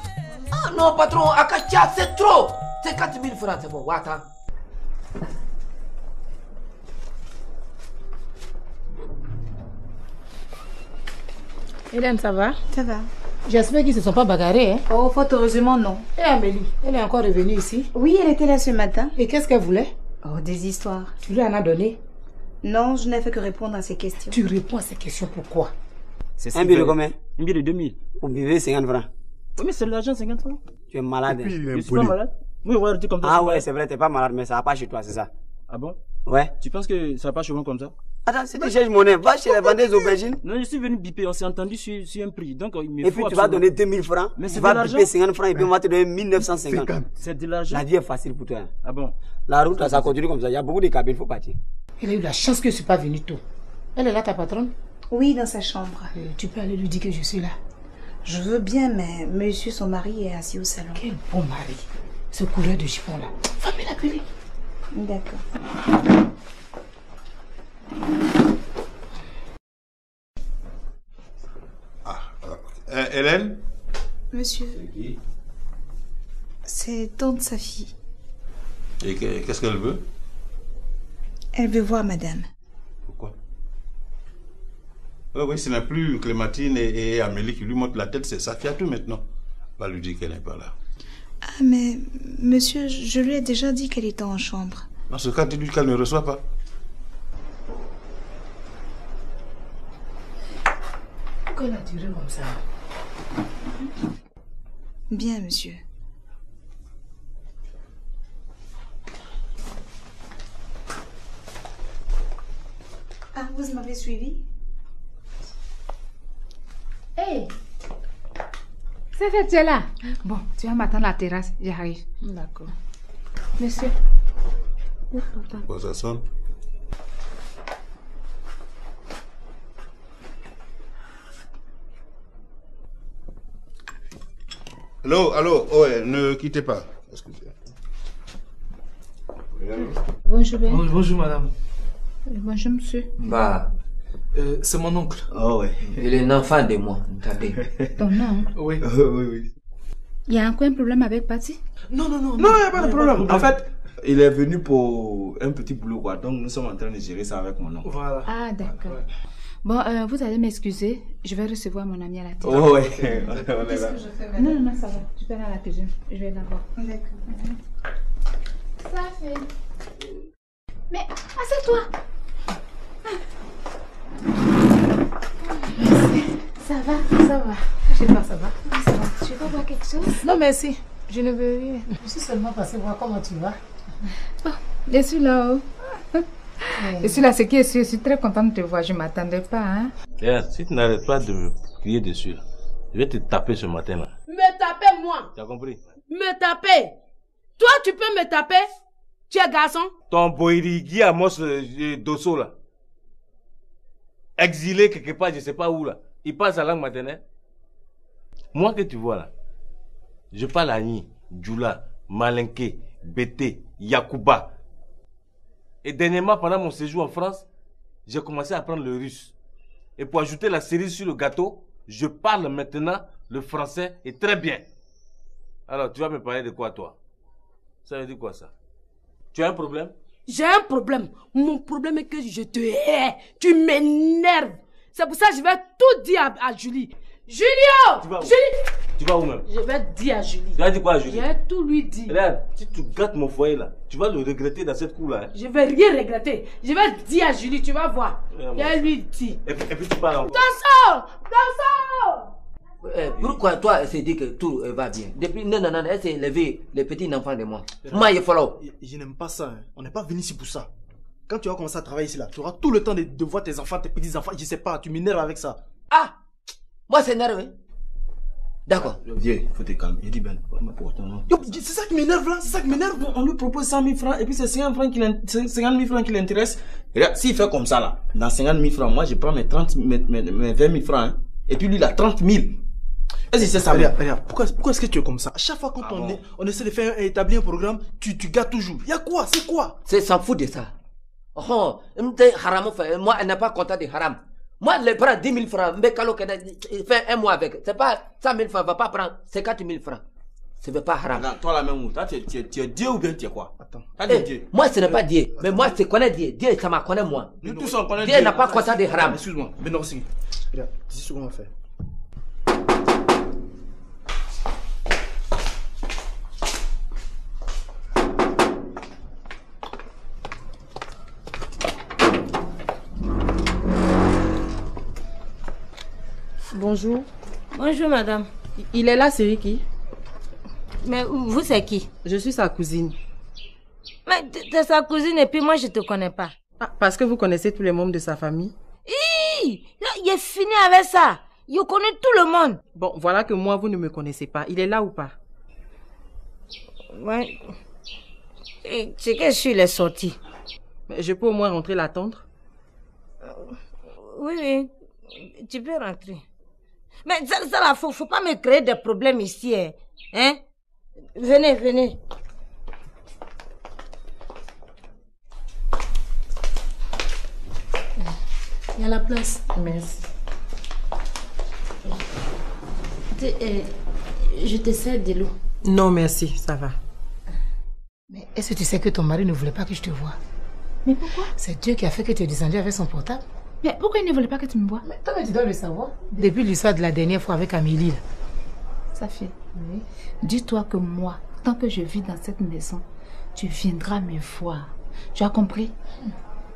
Ah non, patron, Akacha, c'est trop. C'est 4 000 francs, c'est bon. Attends. Hélène, ça va? Ça va. J'espère qu'ils ne se sont pas bagarrés, hein? Oh, fort heureusement, non. Et Amélie, elle est encore revenue ici? Oui, elle était là ce matin. Et qu'est-ce qu'elle voulait? Oh, des histoires. Tu lui en as donné? Non, je n'ai fait que répondre à ses questions. Tu réponds à ces questions pourquoi? C'est un billet de combien? Un billet de 2000. Vous vivez 50 francs. Oui, mais c'est de l'argent, 50 francs. Tu es malade. Et puis, je suis pas malade. Oui, ouais, tu comme ça. Ah ouais, c'est vrai, t'es pas malade, mais ça va pas chez toi, c'est ça? Ah bon? Ouais. Tu penses que ça va pas chez moi comme ça? Attends, si tu cherches monnaie, va chez les vendeuses aubergines. Non, je suis venu biper, on s'est entendu sur un prix. Donc, il me et puis tu vas donner 2000 francs, mais tu vas biper 50 francs et puis on va te donner 1950. C'est de l'argent. La vie est facile pour toi. Ah bon? La route, là, ça continue comme ça. Il y a beaucoup de cabines, il faut partir. Elle a eu la chance que je ne suis pas venue tôt. Elle est là, ta patronne? Oui, dans sa chambre. Tu peux aller lui dire que je suis là. Je veux bien, mais monsieur, son mari, est assis au salon. Quel bon mari. Ce couleur de chiffon là. Va me l'appeler. D'accord. Hélène? Monsieur. C'est tante sa fille. Et qu'est-ce qu'elle veut? Elle veut voir madame. Pourquoi? Oui, ce n'est plus Clémentine et Amélie qui lui montent la tête, c'est Safiatou maintenant. Va lui dire qu'elle n'est pas là. Ah, mais monsieur, je lui ai déjà dit qu'elle était en chambre. Dans ce cas, dis-lui qu'elle ne reçoit pas. Pourquoi elle a duré comme ça? Bien, monsieur. Ah, vous m'avez suivi? Hey! Ça fait, tu es là? Bon, tu vas m'attendre à la terrasse, j'arrive. D'accord. Monsieur. Bon, ça sonne. Allô, ouais, ne quittez pas. Excusez. Bonjour, Ben. Bonjour, madame. Bonjour, monsieur. Bah. C'est mon oncle. Oh ouais. Il est un enfant de moi. Ton nom? Oui. Oui. Il y a encore un problème avec Patty? Non, il n'y a pas de problème. En fait, il est venu pour un petit boulot, quoi. Donc, nous sommes en train de gérer ça avec mon oncle. Voilà. Ah, d'accord. Ouais. Bon, vous allez m'excuser. Je vais recevoir mon ami à la télé. Oh, ouais. Qu'est-ce que je fais maintenant? Non, ça va. Tu peux aller à la cuisine. Je vais la voir. D'accord. Ça fait. Mais, assieds-toi. Ça va? Je sais pas, ça va. Ça va. Tu veux boire quelque chose? Non, merci. Je ne veux rien. Je suis seulement passée voir comment tu vas. Oh, je suis là-haut. Je suis là, c'est qui je suis très contente de te voir. Je ne m'attendais pas. Hein? Regarde, si tu n'arrêtes pas de me crier dessus, là, je vais te taper ce matin-là. Me taper, moi? Tu as compris? Me taper? Toi, tu peux me taper? Tu es garçon? Ton boirigui à Mos Dosso, là. Exilé quelque part, je ne sais pas où, là. Il parle sa langue maternelle. Moi que tu vois, là, je parle Agni, Djoula, Malinké, Bété, Yakuba. Et dernièrement, pendant mon séjour en France, j'ai commencé à apprendre le russe. Et pour ajouter la cerise sur le gâteau, je parle maintenant le français et très bien. Alors, tu vas me parler de quoi, toi? Ça veut dire quoi, ça? Tu as un problème? J'ai un problème. Mon problème est que je te hais. Tu m'énerves. C'est pour ça que je vais tout dire à Julie. Julio! Tu vas où? Julie! Tu vas où même? Je vais dire à Julie. Tu vas dire quoi à Julie? Je vais tout lui dire. Regarde, si tu gâtes mon foyer là, tu vas le regretter dans cette cour là. Hein? Je vais rien regretter. Je vais dire à Julie, tu vas voir. Je vais lui dire. Et puis tu parles encore. Dansons! Pourquoi toi, c'est dit que tout va bien? Depuis, non, elle s'est élevée, les petits enfants de moi. Moi, il faut. Je n'aime pas ça. Hein. On n'est pas venu ici pour ça. Quand tu vas commencer à travailler ici, là, tu auras tout le temps de voir tes enfants, tes petits-enfants. Je sais pas, tu m'énerves avec ça. Ah! Moi, c'est énervé. D'accord. Vieux, faut te calmer. Il dit ben, c'est ça qui m'énerve là, c'est ça qui m'énerve. On lui propose 100 000 francs et puis c'est 50 000 francs qui l'intéressent. Regarde, s'il fait comme ça là, dans 50 000 francs, moi je prends mes 20 000 francs. Hein, et puis lui il a 30 000. Est-ce que c'est ça? Regarde, pourquoi est-ce que tu es comme ça? À chaque fois quand on essaie de faire établir un programme, tu gâtes toujours. Il y a quoi? C'est quoi? C'est s'en fout de ça. Oh, moi, elle n'a pas compté de haram. Moi, elle prend 10 000 francs. Mais quand elle fait un mois avec, c'est pas 100 000 francs, elle va pas prendre 50 000 francs. Ce n'est pas haram. Non, toi, la même, toi, tu es Dieu ou bien tu es quoi? Attends. Moi, ce n'est pas Dieu. Mais moi, je connais Dieu. Dieu, ça m'a connaît moi. Nous tous, on connaît Dieu. Dieu n'a pas compté de haram. Excuse-moi, Beno aussi. Regarde, 10 secondes à faire. Bonjour. Bonjour, madame. Il est là, c'est qui? Mais vous, c'est qui? Je suis sa cousine. Mais t'es sa cousine et puis moi, je te connais pas. Ah, parce que vous connaissez tous les membres de sa famille? Il est fini avec ça. Je connais tout le monde. Bon, voilà que moi, vous ne me connaissez pas. Il est là ou pas? Ouais. C'est que je suis sorti. Mais je peux au moins rentrer l'attendre? Oui. Tu peux rentrer. Mais ça là, faut pas me créer des problèmes ici, hein? Venez. Il y a la place. Merci. Je te sers de l'eau. Non, merci, ça va. Mais est-ce que tu sais que ton mari ne voulait pas que je te voie? Mais pourquoi? C'est Dieu qui a fait que tu es descendu avec son portable. Mais pourquoi il ne voulait pas que tu me vois? Mais toi, tu dois le savoir. Depuis l'histoire de la dernière fois avec Amélie. Safi, oui. Dis-toi que moi, tant que je vis dans cette maison, tu viendras me voir. Tu as compris?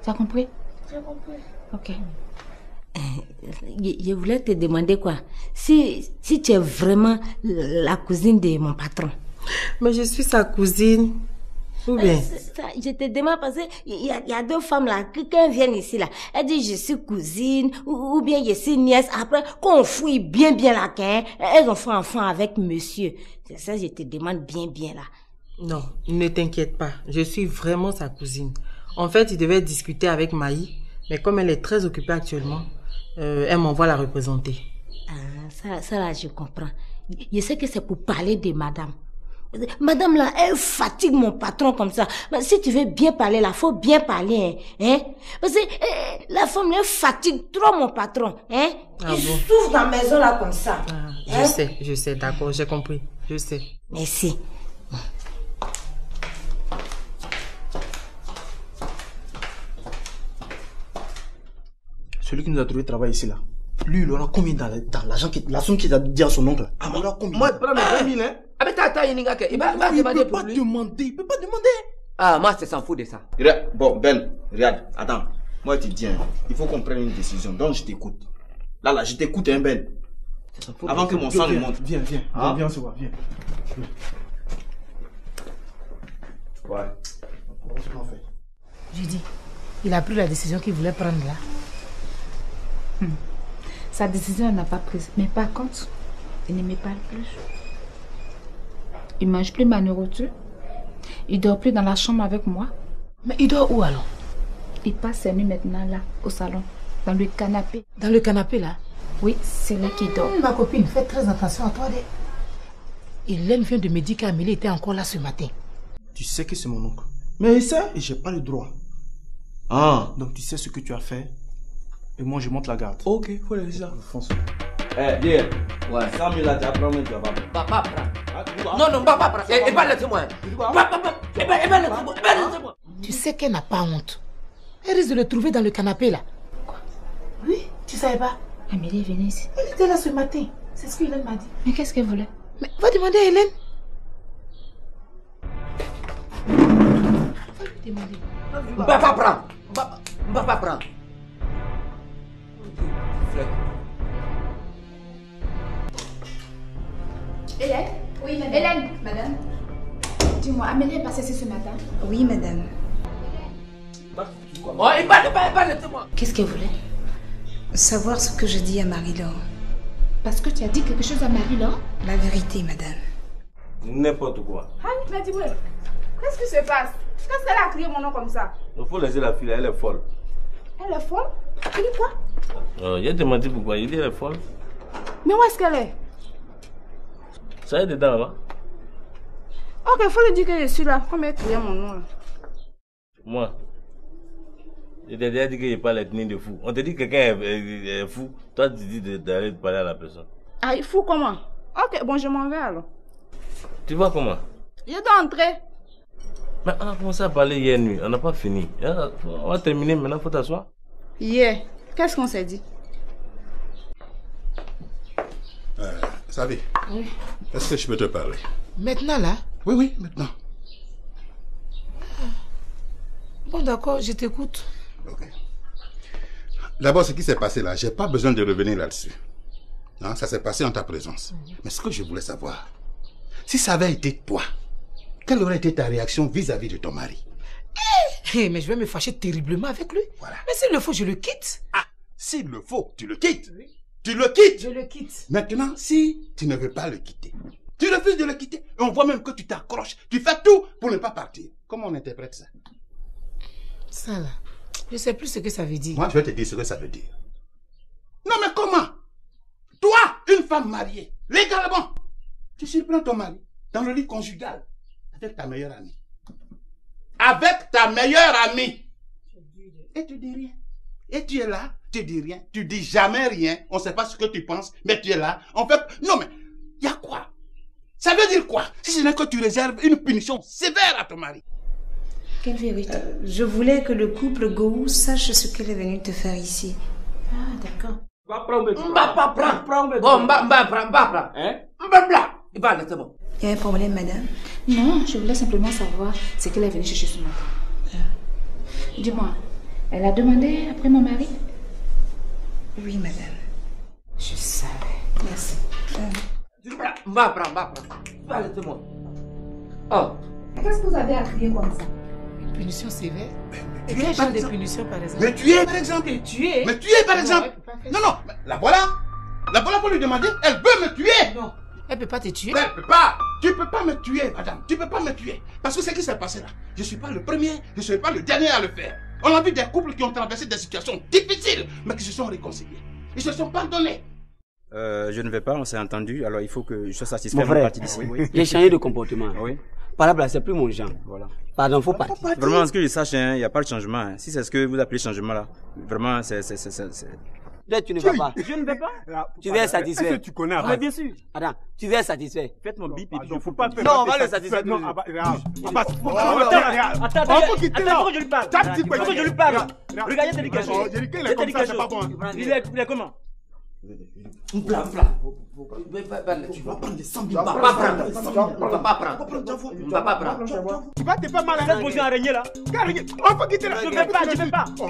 Tu as compris? J'ai compris. Ok. Je voulais te demander quoi? Si tu es vraiment la cousine de mon patron. Mais je suis sa cousine. Ou bien? Je te demande parce qu'il y a deux femmes là, quelqu'un vient ici là. Elle dit je suis cousine ou bien je suis nièce. Après, quand on fouille bien la quin, elles ont fait enfant avec monsieur. C'est ça, je te demande bien là. Non, ne t'inquiète pas. Je suis vraiment sa cousine. En fait, il devait discuter avec Maï, mais comme elle est très occupée actuellement, elle m'envoie la représenter. Ah, ça là, je comprends. Je sais que c'est pour parler de madame. Madame là, elle fatigue mon patron comme ça. Mais si tu veux bien parler là, faut bien parler, hein? Parce que la femme elle fatigue trop mon patron, hein? Il souffre dans la maison là comme ça. Je sais, d'accord, j'ai compris, je sais. Merci. Celui qui nous a trouvé travail ici là, lui il aura combien dans l'argent, la somme qu'il a dit à son oncle? Il aura combien? Moi, il prend mes 20 000, hein? Il peut pas demander. Ah, moi, c'est s'en fout de ça. Bon, Ben, regarde, attends. Moi, tu dis, il faut qu'on prenne une décision. Donc, je t'écoute. Là, je t'écoute, hein, Ben. Avant que mon sang ne monte. Viens, se voir, viens. Ouais. J'ai dit, il a pris la décision qu'il voulait prendre là. Sa décision, elle n'a pas prise. Mais par contre, il ne me parle plus. Il mange plus ma nourriture. Il dort plus dans la chambre avec moi. Mais il dort où alors? Il passe ses nuits maintenant là, au salon, dans le canapé. Dans le canapé là? Oui, c'est là qu'il dort. Ma copine, fais très attention à toi. Hélène vient de me dire qu'Amélie était encore là ce matin. Tu sais que c'est mon oncle. Mais il sait, et j'ai pas le droit. Ah. Donc tu sais ce que tu as fait. Et moi je monte la garde. Ok, faut aller là. Fonce. Bien. Ouais. 100 000 là, tu apprends, mais tu vas pas. Papa, prends. Non, papa, prends. Et pas laissez-moi. Laissez-moi. Tu sais qu'elle n'a pas honte. Elle risque de le trouver dans le canapé là. Quoi? Oui, tu savais pas? Amélie est venue ici. Elle était là ce matin. C'est ce qu'Hélène m'a dit. Mais qu'est-ce qu'elle voulait? Mais va demander à Hélène. Va lui demander. Papa, prends. Hélène? Oui, madame. Hélène, madame. Dis-moi, Amélie est passée ici ce matin? Oui, madame. Oh, et pas laissez-moi. Qu'est-ce qu'elle voulait? Savoir ce que je dis à Marie-Laure. Parce que tu as dit quelque chose à Marie-Laure? La vérité, madame. N'importe quoi. Mais dis-moi, qu'est-ce qui se passe? Qu'est-ce qu'elle a crié mon nom comme ça? Il faut laisser la fille, elle est folle. Elle est folle? Elle dit quoi? Il a demandé pourquoi, il dit elle est folle. Mais où est-ce qu'elle est? Ça est dedans là. Ok, il faut lui dire que je suis là. Comment écrire mon nom là? Moi. Je t'ai déjà dit que je parle l'ethnie de fou. On te dit que quelqu'un est fou. Toi, tu dis d'aller parler à la personne. Ah, il fou comment? Ok, bon, je m'en vais alors. Tu vois comment? Je dois entrer. Mais on a commencé à parler hier nuit. On n'a pas fini. On va terminer maintenant. Faut t'asseoir. Hier, qu'est-ce qu'on s'est dit? Savi, Oui. est-ce que je peux te parler? Maintenant là? Oui, oui, maintenant. Bon, d'accord, je t'écoute. Ok. D'abord, ce qui s'est passé là, j'ai pas besoin de revenir là-dessus. Hein, ça s'est passé en ta présence. Mais ce que je voulais savoir, si ça avait été toi, quelle aurait été ta réaction vis-à-vis de ton mari? Mais je vais me fâcher terriblement avec lui. Voilà. Mais s'il le faut, je le quitte. Ah, s'il le faut, tu le quittes. Oui. Tu le quittes. Je le quitte. Maintenant, si tu ne veux pas le quitter, tu refuses de le quitter, et on voit même que tu t'accroches, tu fais tout pour ne pas partir. Comment on interprète ça? Ça là, je sais plus ce que ça veut dire. Moi, je vais te dire ce que ça veut dire. Non, mais comment? Toi, une femme mariée, légalement, tu surprends ton mari dans le lit conjugal avec ta meilleure amie. Avec ta meilleure amie. Et tu dis rien. Et tu es là, tu dis rien. Tu dis jamais rien. On ne sait pas ce que tu penses, mais tu es là. On fait... Non, mais il y a quoi? Ça veut dire quoi? Si ce n'est que tu réserves une punition sévère à ton mari. Quelle vérité? Je voulais que le couple Gou sache ce qu'elle est venue te faire ici. Ah, d'accord. Il y a un problème, madame? Non, je voulais simplement savoir ce qu'elle est venue chercher ce matin. Dis-moi, elle a demandé après mon mari? Oui, madame. Je savais. Merci. Arrêtez-moi. Oh. Qu'est-ce que vous avez à crier comme ça? Une punition sévère? Quel genre de punition par exemple? Mais tu es par exemple. Tuer? Mais tu es par exemple. Non, non, la voilà. La voilà pour lui demander. Elle veut me tuer. Non. Elle peut pas te tuer. Elle peut pas. Tu peux pas me tuer, madame. Tu peux pas me tuer. Parce que ce qui s'est passé là, je suis pas le premier, je ne serai pas le dernier à le faire. On a vu des couples qui ont traversé des situations difficiles, mais qui se sont réconciliés. Ils se sont pardonnés. Je ne vais pas, on s'est entendu, alors il faut que je sois satisfait Mon de ma frère, partie d'ici. Oui. j'ai changé de comportement. Oui. Par là, c'est plus mon genre. Voilà. Pardon, faut partir. Vraiment, ce que je sache, il n'y a pas de changement. Hein. Si c'est ce que vous appelez changement là, vraiment, c'est... Tu ne vas pas. Je ne vais pas. Tu veux être satisfait. Est-ce que tu connais Mais bien sûr. Attends, tu veux être satisfait. Faites mon bip et puis il faut pas faire. Non, on va le satisfaire. Non, Attends, faut que je lui parle. Faut que je lui parle. Regarde, je t'ai dit quelque chose. Il est comme ça, c'est pas bon. Il est comment? Tu vas prendre les 100 000 balles. On va pas prendre. Tu vas te faire mal à cette position araignée là. On peut quitter la... Je vais pas. Oh,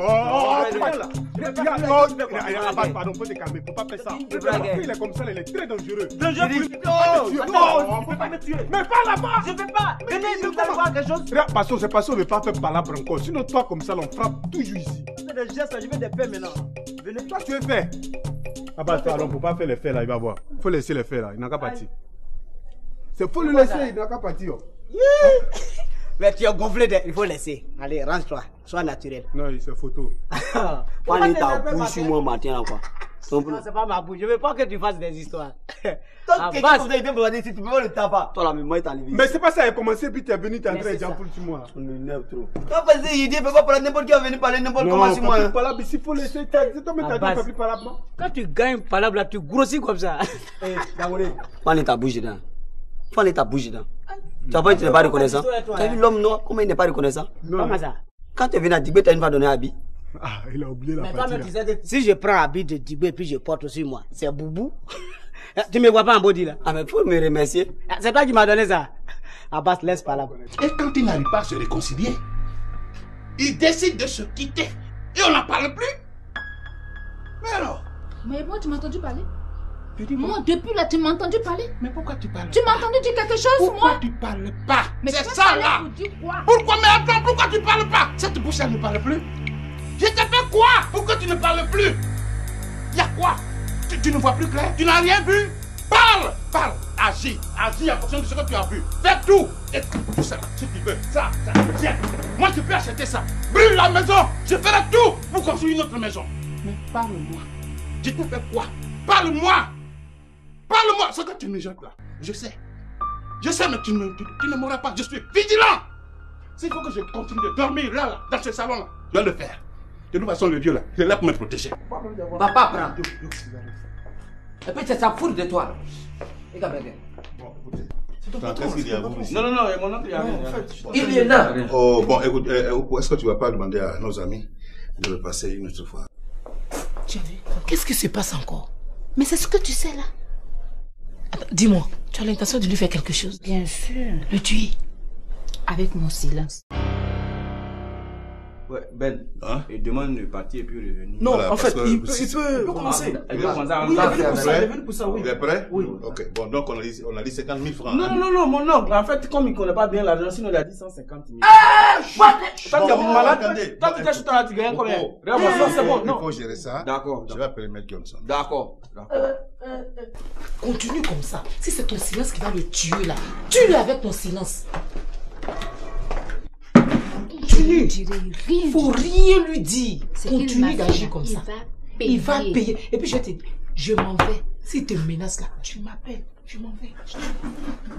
pardon, faut te calmer, faut pas faire ça. Il est comme ça, il est très dangereux. Dangereux. Non, on peut pas me tuer. Mais pas là-bas. Je vais pas. Venez, vous allez voir quelque chose. Passons, c'est passé, on ne pas faire palabre encore. Sinon, toi, comme ça, on frappe toujours ici. Je fais des gestes, je vais des faits maintenant. Venez. Toi, tu es fait. Ah bah, alors, faut pas faire les faits là, il va voir. Faut laisser les faits là, il n'a qu'à partir. C'est faut le laisser, il n'a qu'à partir. Mais tu es gonflé, il faut laisser. Allez, range-toi, sois naturel. Non, c'est photo. Prends ta bouche sur moi matin là quoi. Non, c'est pas ma bouche, je veux pas que tu fasses des histoires. Tant que quelqu'un vous a été me si tu peux pas le taper. Toi là, mais moi, t'as Mais c'est pas ça, il a commencé, puis tu es venu, tu es en train de dire sur moi. On m'énerve trop. Quand parce que il dit, il peut pas parler n'importe qui va venir parler n'importe comment sur moi. Non, pas là, mais s'il faut laisser, c'est toi, mais t'as dit, plus palabre, non? Quand tu gagnes palabre là, tu grossis comme ça. Prends ta bouche dedans. Prends ta bouche dedans. Tu n'as pas, tu n'es pas reconnaissant. Tu as vu l'homme noir, comment il n'est pas reconnaissant? Comment ça? Quand tu es venu à Dibé, tu as une fois donné habit. Ah, il a oublié la partie. Mais toi, si je prends habit de Dibé puis je porte sur moi, c'est boubou. Tu me vois pas en body là? Ah, mais faut me remercier. C'est toi qui m'as donné ça. Abbas, laisse pas là. Et quand ils n'arrivent pas à se réconcilier, ils décident de se quitter. Et on n'en parle plus. Mais alors? Mais moi, tu m'as entendu parler? Moi, depuis là, tu m'as entendu parler? Mais pourquoi tu parles? Tu m'as entendu dire quelque chose, pourquoi moi? Tu parles pas? Mais c'est ça là! Pourquoi? Mais attends, pourquoi tu parles pas? Cette bouche, elle ne parle plus. Je t'ai fait quoi? Pourquoi tu ne parles plus? Y'a quoi? Tu ne vois plus clair? Tu n'as rien vu? Parle! Parle! Agis! Agis en fonction de ce que tu as vu. Fais tout! Et tout ça, si tu veux. Ça, tiens. Moi, je peux acheter ça. Brûle la maison! Je ferai tout pour construire une autre maison. Mais parle-moi. Je t'ai fait quoi? Parle-moi! Parle-moi! Ce que tu me jettes là, je sais. Je sais, mais tu ne mourras pas. Je suis vigilant. S'il faut que je continue de dormir là, dans ce salon-là, je vais le faire. De toute façon, le Dieu là, il est là pour me protéger. Papa, prends. Et puis, c'est sa faute de toi. Qu'est-ce qu'il y a vous ici? Non, mon oncle, il y a rien. Il est là. Oh, bon, écoute, est-ce que tu vas pas demander à nos amis de le passer une autre fois? Tu as vu? Qu'est-ce qui se passe encore? Mais c'est ce que tu sais là. Attends, dis-moi, tu as l'intention de lui faire quelque chose? Bien sûr. Le tuer? Avec mon silence. Ouais, Ben, il demande de partir et puis revenir. Non, Voilà, en fait, parce que il peut commencer. Il peut commencer à Oui, il est venu pour ça, oui. Il est prêt? Oui. Ok, bon, donc on a dit 50 000 francs. Non, mon oncle, en fait, comme il ne connaît pas bien l'argent, sinon il a dit 150 000. Toi, tu es malade. Toi, tu t'es chuté là, tu gagnes combien? C'est bon, non. Il faut gérer ça. D'accord. Je vais appeler Maître Johnson. D'accord. Continue comme ça. Si c'est ton silence qui va le tuer là, tue-le avec ton silence. Continue. Faut rien lui dire. Continue d'agir comme ça. Il va payer. Et puis je te dis, je m'en vais. S'il te menace là, tu m'appelles. Je m'en vais. C'est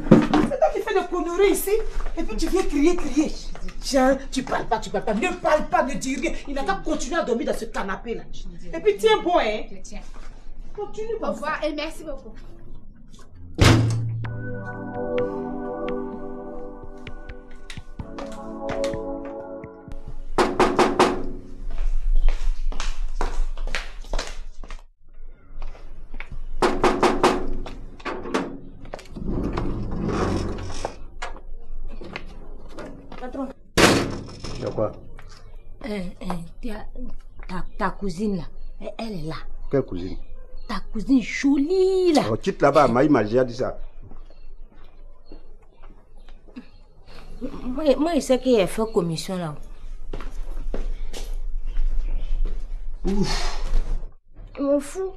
toi qui fais des conneries ici. Et puis tu viens crier. Tiens, tu parles pas. Ne parle pas, ne dis rien. Il n'a qu'à continuer à dormir dans ce canapé là. Et puis tiens bon, hein. Tiens. Continue. Au revoir et merci beaucoup. Patron. Il y a quoi? Ta cousine là, elle est là. Quelle cousine? Ta cousine jolie là. Oh, quitte là-bas, Maï m'a déjà dit ça. Moi, je sais qu'il a fait commission là. Ouf. Je m'en fous.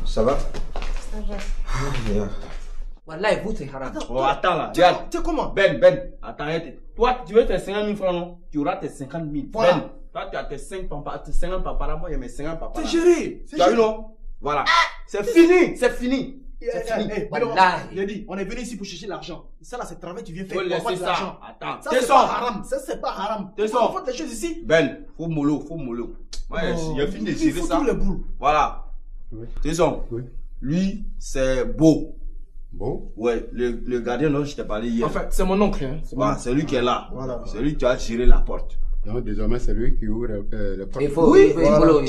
Ça va? Ça va. Voilà, écoute, c'est haram. Oh, attends là. Tu sais comment? Ben, attends, toi, tu veux tes 50 000 francs, non? Tu auras tes 50 000. Voilà. Ben, toi, tu as tes 50 papas, moi, il y a mes 50 papas. C'est géré. Tu as vu, non? Voilà. C'est fini. C'est fini. J'ai dit, on est venu ici pour chercher l'argent. Ça là, c'est le travail que tu viens faire. Faut laisser ça. Attends. Ça, c'est pas haram. Ça, c'est pas haram. Tu On fait des choses ici. Ben, faut mollo. Ouais, il a fini de gérer ça. Tous les boules. Voilà. Tu sais, lui, c'est Beau. Beau? Ouais, le gardien dont je t'ai parlé hier. En fait, c'est mon oncle. Hein. Voilà, c'est lui qui est là. Voilà. C'est lui qui a géré la porte. Donc, désormais, c'est lui qui ouvre la porte. Il faut, il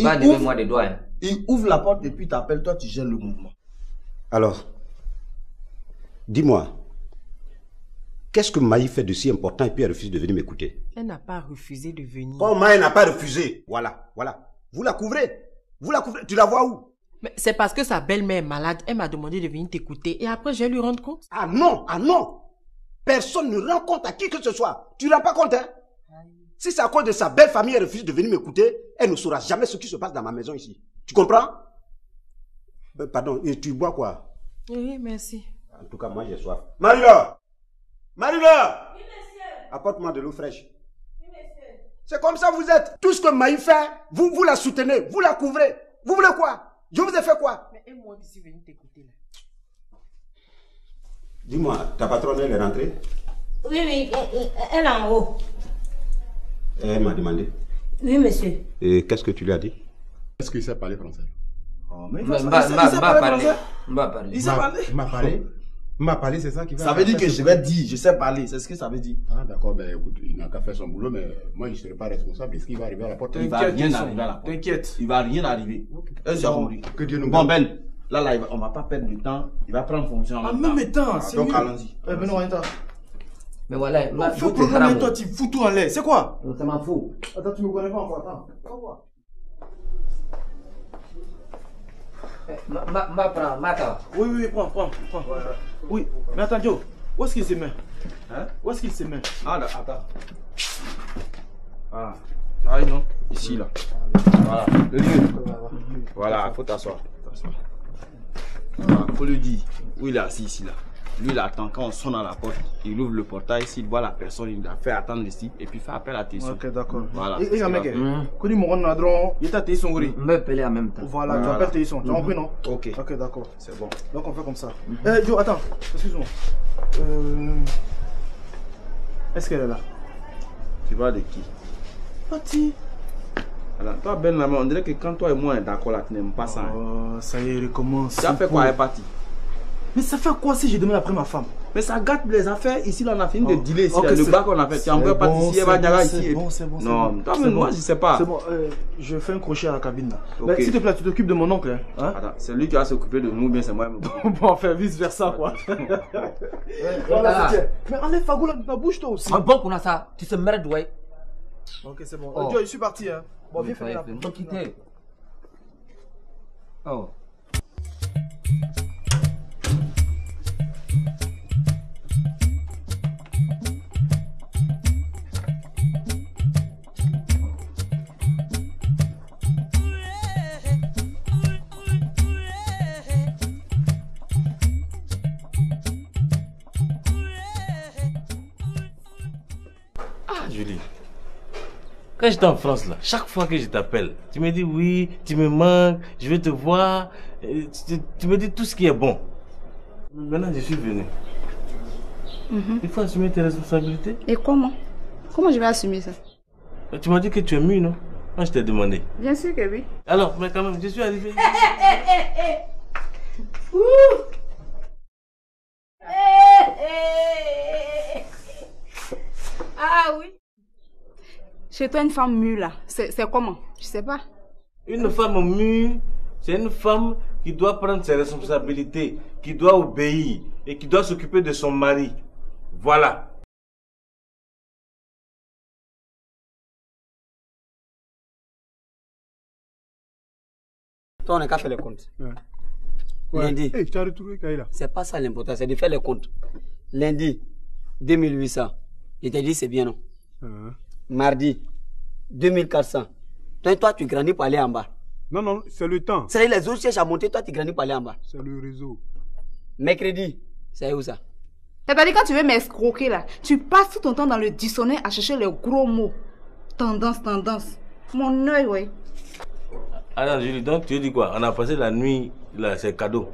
va lever moi des doigts. Il ouvre la porte et puis t'appelles, toi, tu gères le mouvement. Alors, dis-moi, qu'est-ce que Maï fait de si important et puis elle refuse de venir m'écouter? Elle n'a pas refusé de venir. Comment elle n'a pas refusé? Voilà. Vous la couvrez. Tu la vois où? Mais c'est parce que sa belle-mère est malade. Elle m'a demandé de venir t'écouter et après je vais lui rendre compte. Ah non. Personne ne rend compte à qui que ce soit. Tu ne rends pas compte, hein? Si c'est à cause de sa belle famille, elle refuse de venir m'écouter, elle ne saura jamais ce qui se passe dans ma maison ici. Tu comprends? Pardon, et tu bois quoi? Oui, merci. En tout cas, moi j'ai soif. Marie-Laure! Oui, monsieur. Apporte-moi de l'eau fraîche. Oui, monsieur. C'est comme ça vous êtes. Tout ce que Maï fait, vous la soutenez, vous la couvrez. Vous voulez quoi? Je vous ai fait quoi? Mais et moi qui suis venu t'écouter là. Dis-moi, ta patronne, elle est rentrée? Oui, elle est en haut. Elle m'a demandé. Oui, monsieur. Et qu'est-ce que tu lui as dit? Est-ce qu'il sait parler français? Oh, mais il m'a parlé, c'est ça qui va. Ça veut dire que je vais dire, je sais parler, c'est ce que ça veut dire. Ah d'accord, ben écoute, il n'a qu'à faire son boulot, mais moi je ne serai pas responsable. Est-ce qu'il va arriver à la porte? Il va rien arriver à la porte. T'inquiète. Il va rien arriver. Que Dieu nous Bon garde. Ben, là, on va pas perdre du temps. Il va prendre fonction en même temps. Donc allons-y. Mais non, attends. Mais voilà, fais problème, toi tu fous tout en l'air. C'est quoi? Ça m'en fout. Attends, tu me connais pas encore. Attends. Oui, prends. Oui, mais attends, Joe. Où est-ce qu'il se met? Hein? Où est-ce qu'il se met? Ah, là, attends. Ah, ça non? Ici, là. Voilà, le lieu. Voilà, faut t'asseoir. Voilà, faut le dire. Où il est assis, ici, là. Lui, il attend. Quand on sonne à la porte, il ouvre le portail. S'il voit la personne, il la fait attendre ici et puis fait appel à Tesson. Ok, d'accord. Voilà. Et mec, quand il me rend il t'a Tesson. On va appeler en même temps. Voilà, tu appelles Tesson. Tu as compris, non? Ok. Ok, d'accord. C'est bon. Donc on fait comme ça. Joe, attends. Excuse-moi. Est-ce qu'elle est là? Tu parles de qui? Pati. Alors, toi, Ben Lama, on dirait que quand toi et moi on est d'accord là, tu n'aimes pas ça. Oh, ça y est, il recommence. Ça fait quoi, elle est partie? Mais ça fait quoi si je demande après ma femme? Mais ça gâte les affaires. Ici, là, on a fini de dealer ici. Okay, le bac qu'on a fait. Tu es encore parti ici, elle va dire ici. C'est bon, c'est bon. Non, toi, mais moi, je sais pas. C'est bon, je fais un crochet à la cabine là. Okay. S'il te plaît, tu t'occupes de mon oncle. Hein? Attends, c'est lui qui va s'occuper de nous, bien c'est moi. Bon, enfin, vice versa quoi. Voilà, mais enlève Fago là de ta bouche toi aussi. Ah bon, qu'on a ça. Tu se merdes, ouais. Ok, c'est bon. Oh. Joe, je suis parti. Hein. Bon, viens faire la faut quitter. Oh. Julie, quand j'étais en France, là, chaque fois que je t'appelle, tu me dis oui, tu me manques, je vais te voir, tu me dis tout ce qui est bon. Maintenant, je suis venu. Il faut assumer tes responsabilités. Et comment? Comment je vais assumer ça? Tu m'as dit que tu es mûr, non? Quand je t'ai demandé. Bien sûr que oui. Alors, mais quand même, je suis arrivé. Ah oui. Chez toi, une femme mûre là, c'est comment? Je sais pas. Une femme mûre, c'est une femme qui doit prendre ses responsabilités, qui doit obéir et qui doit s'occuper de son mari. Voilà. Toi, on n'a qu'à faire les comptes. Ouais. Lundi. Hey, je t'ai retrouvé, Kaila. C'est pas ça l'important, c'est de faire les comptes. Lundi, 2800. Je t'ai dit, c'est bien, non? Mardi, 2400. Toi, tu grandis pour aller en bas. Non, non, c'est le temps. C'est les autres cherchent à monter, toi, tu grandis pour aller en bas. C'est le réseau. Mercredi, c'est où ça? C'est-à-dire quand tu veux m'escroquer là, tu passes tout ton temps dans le dictionnaire à chercher les gros mots. Tendance, tendance. Mon œil, ouais. Alors Julie, donc tu dis quoi? On a passé la nuit, là, c'est cadeau.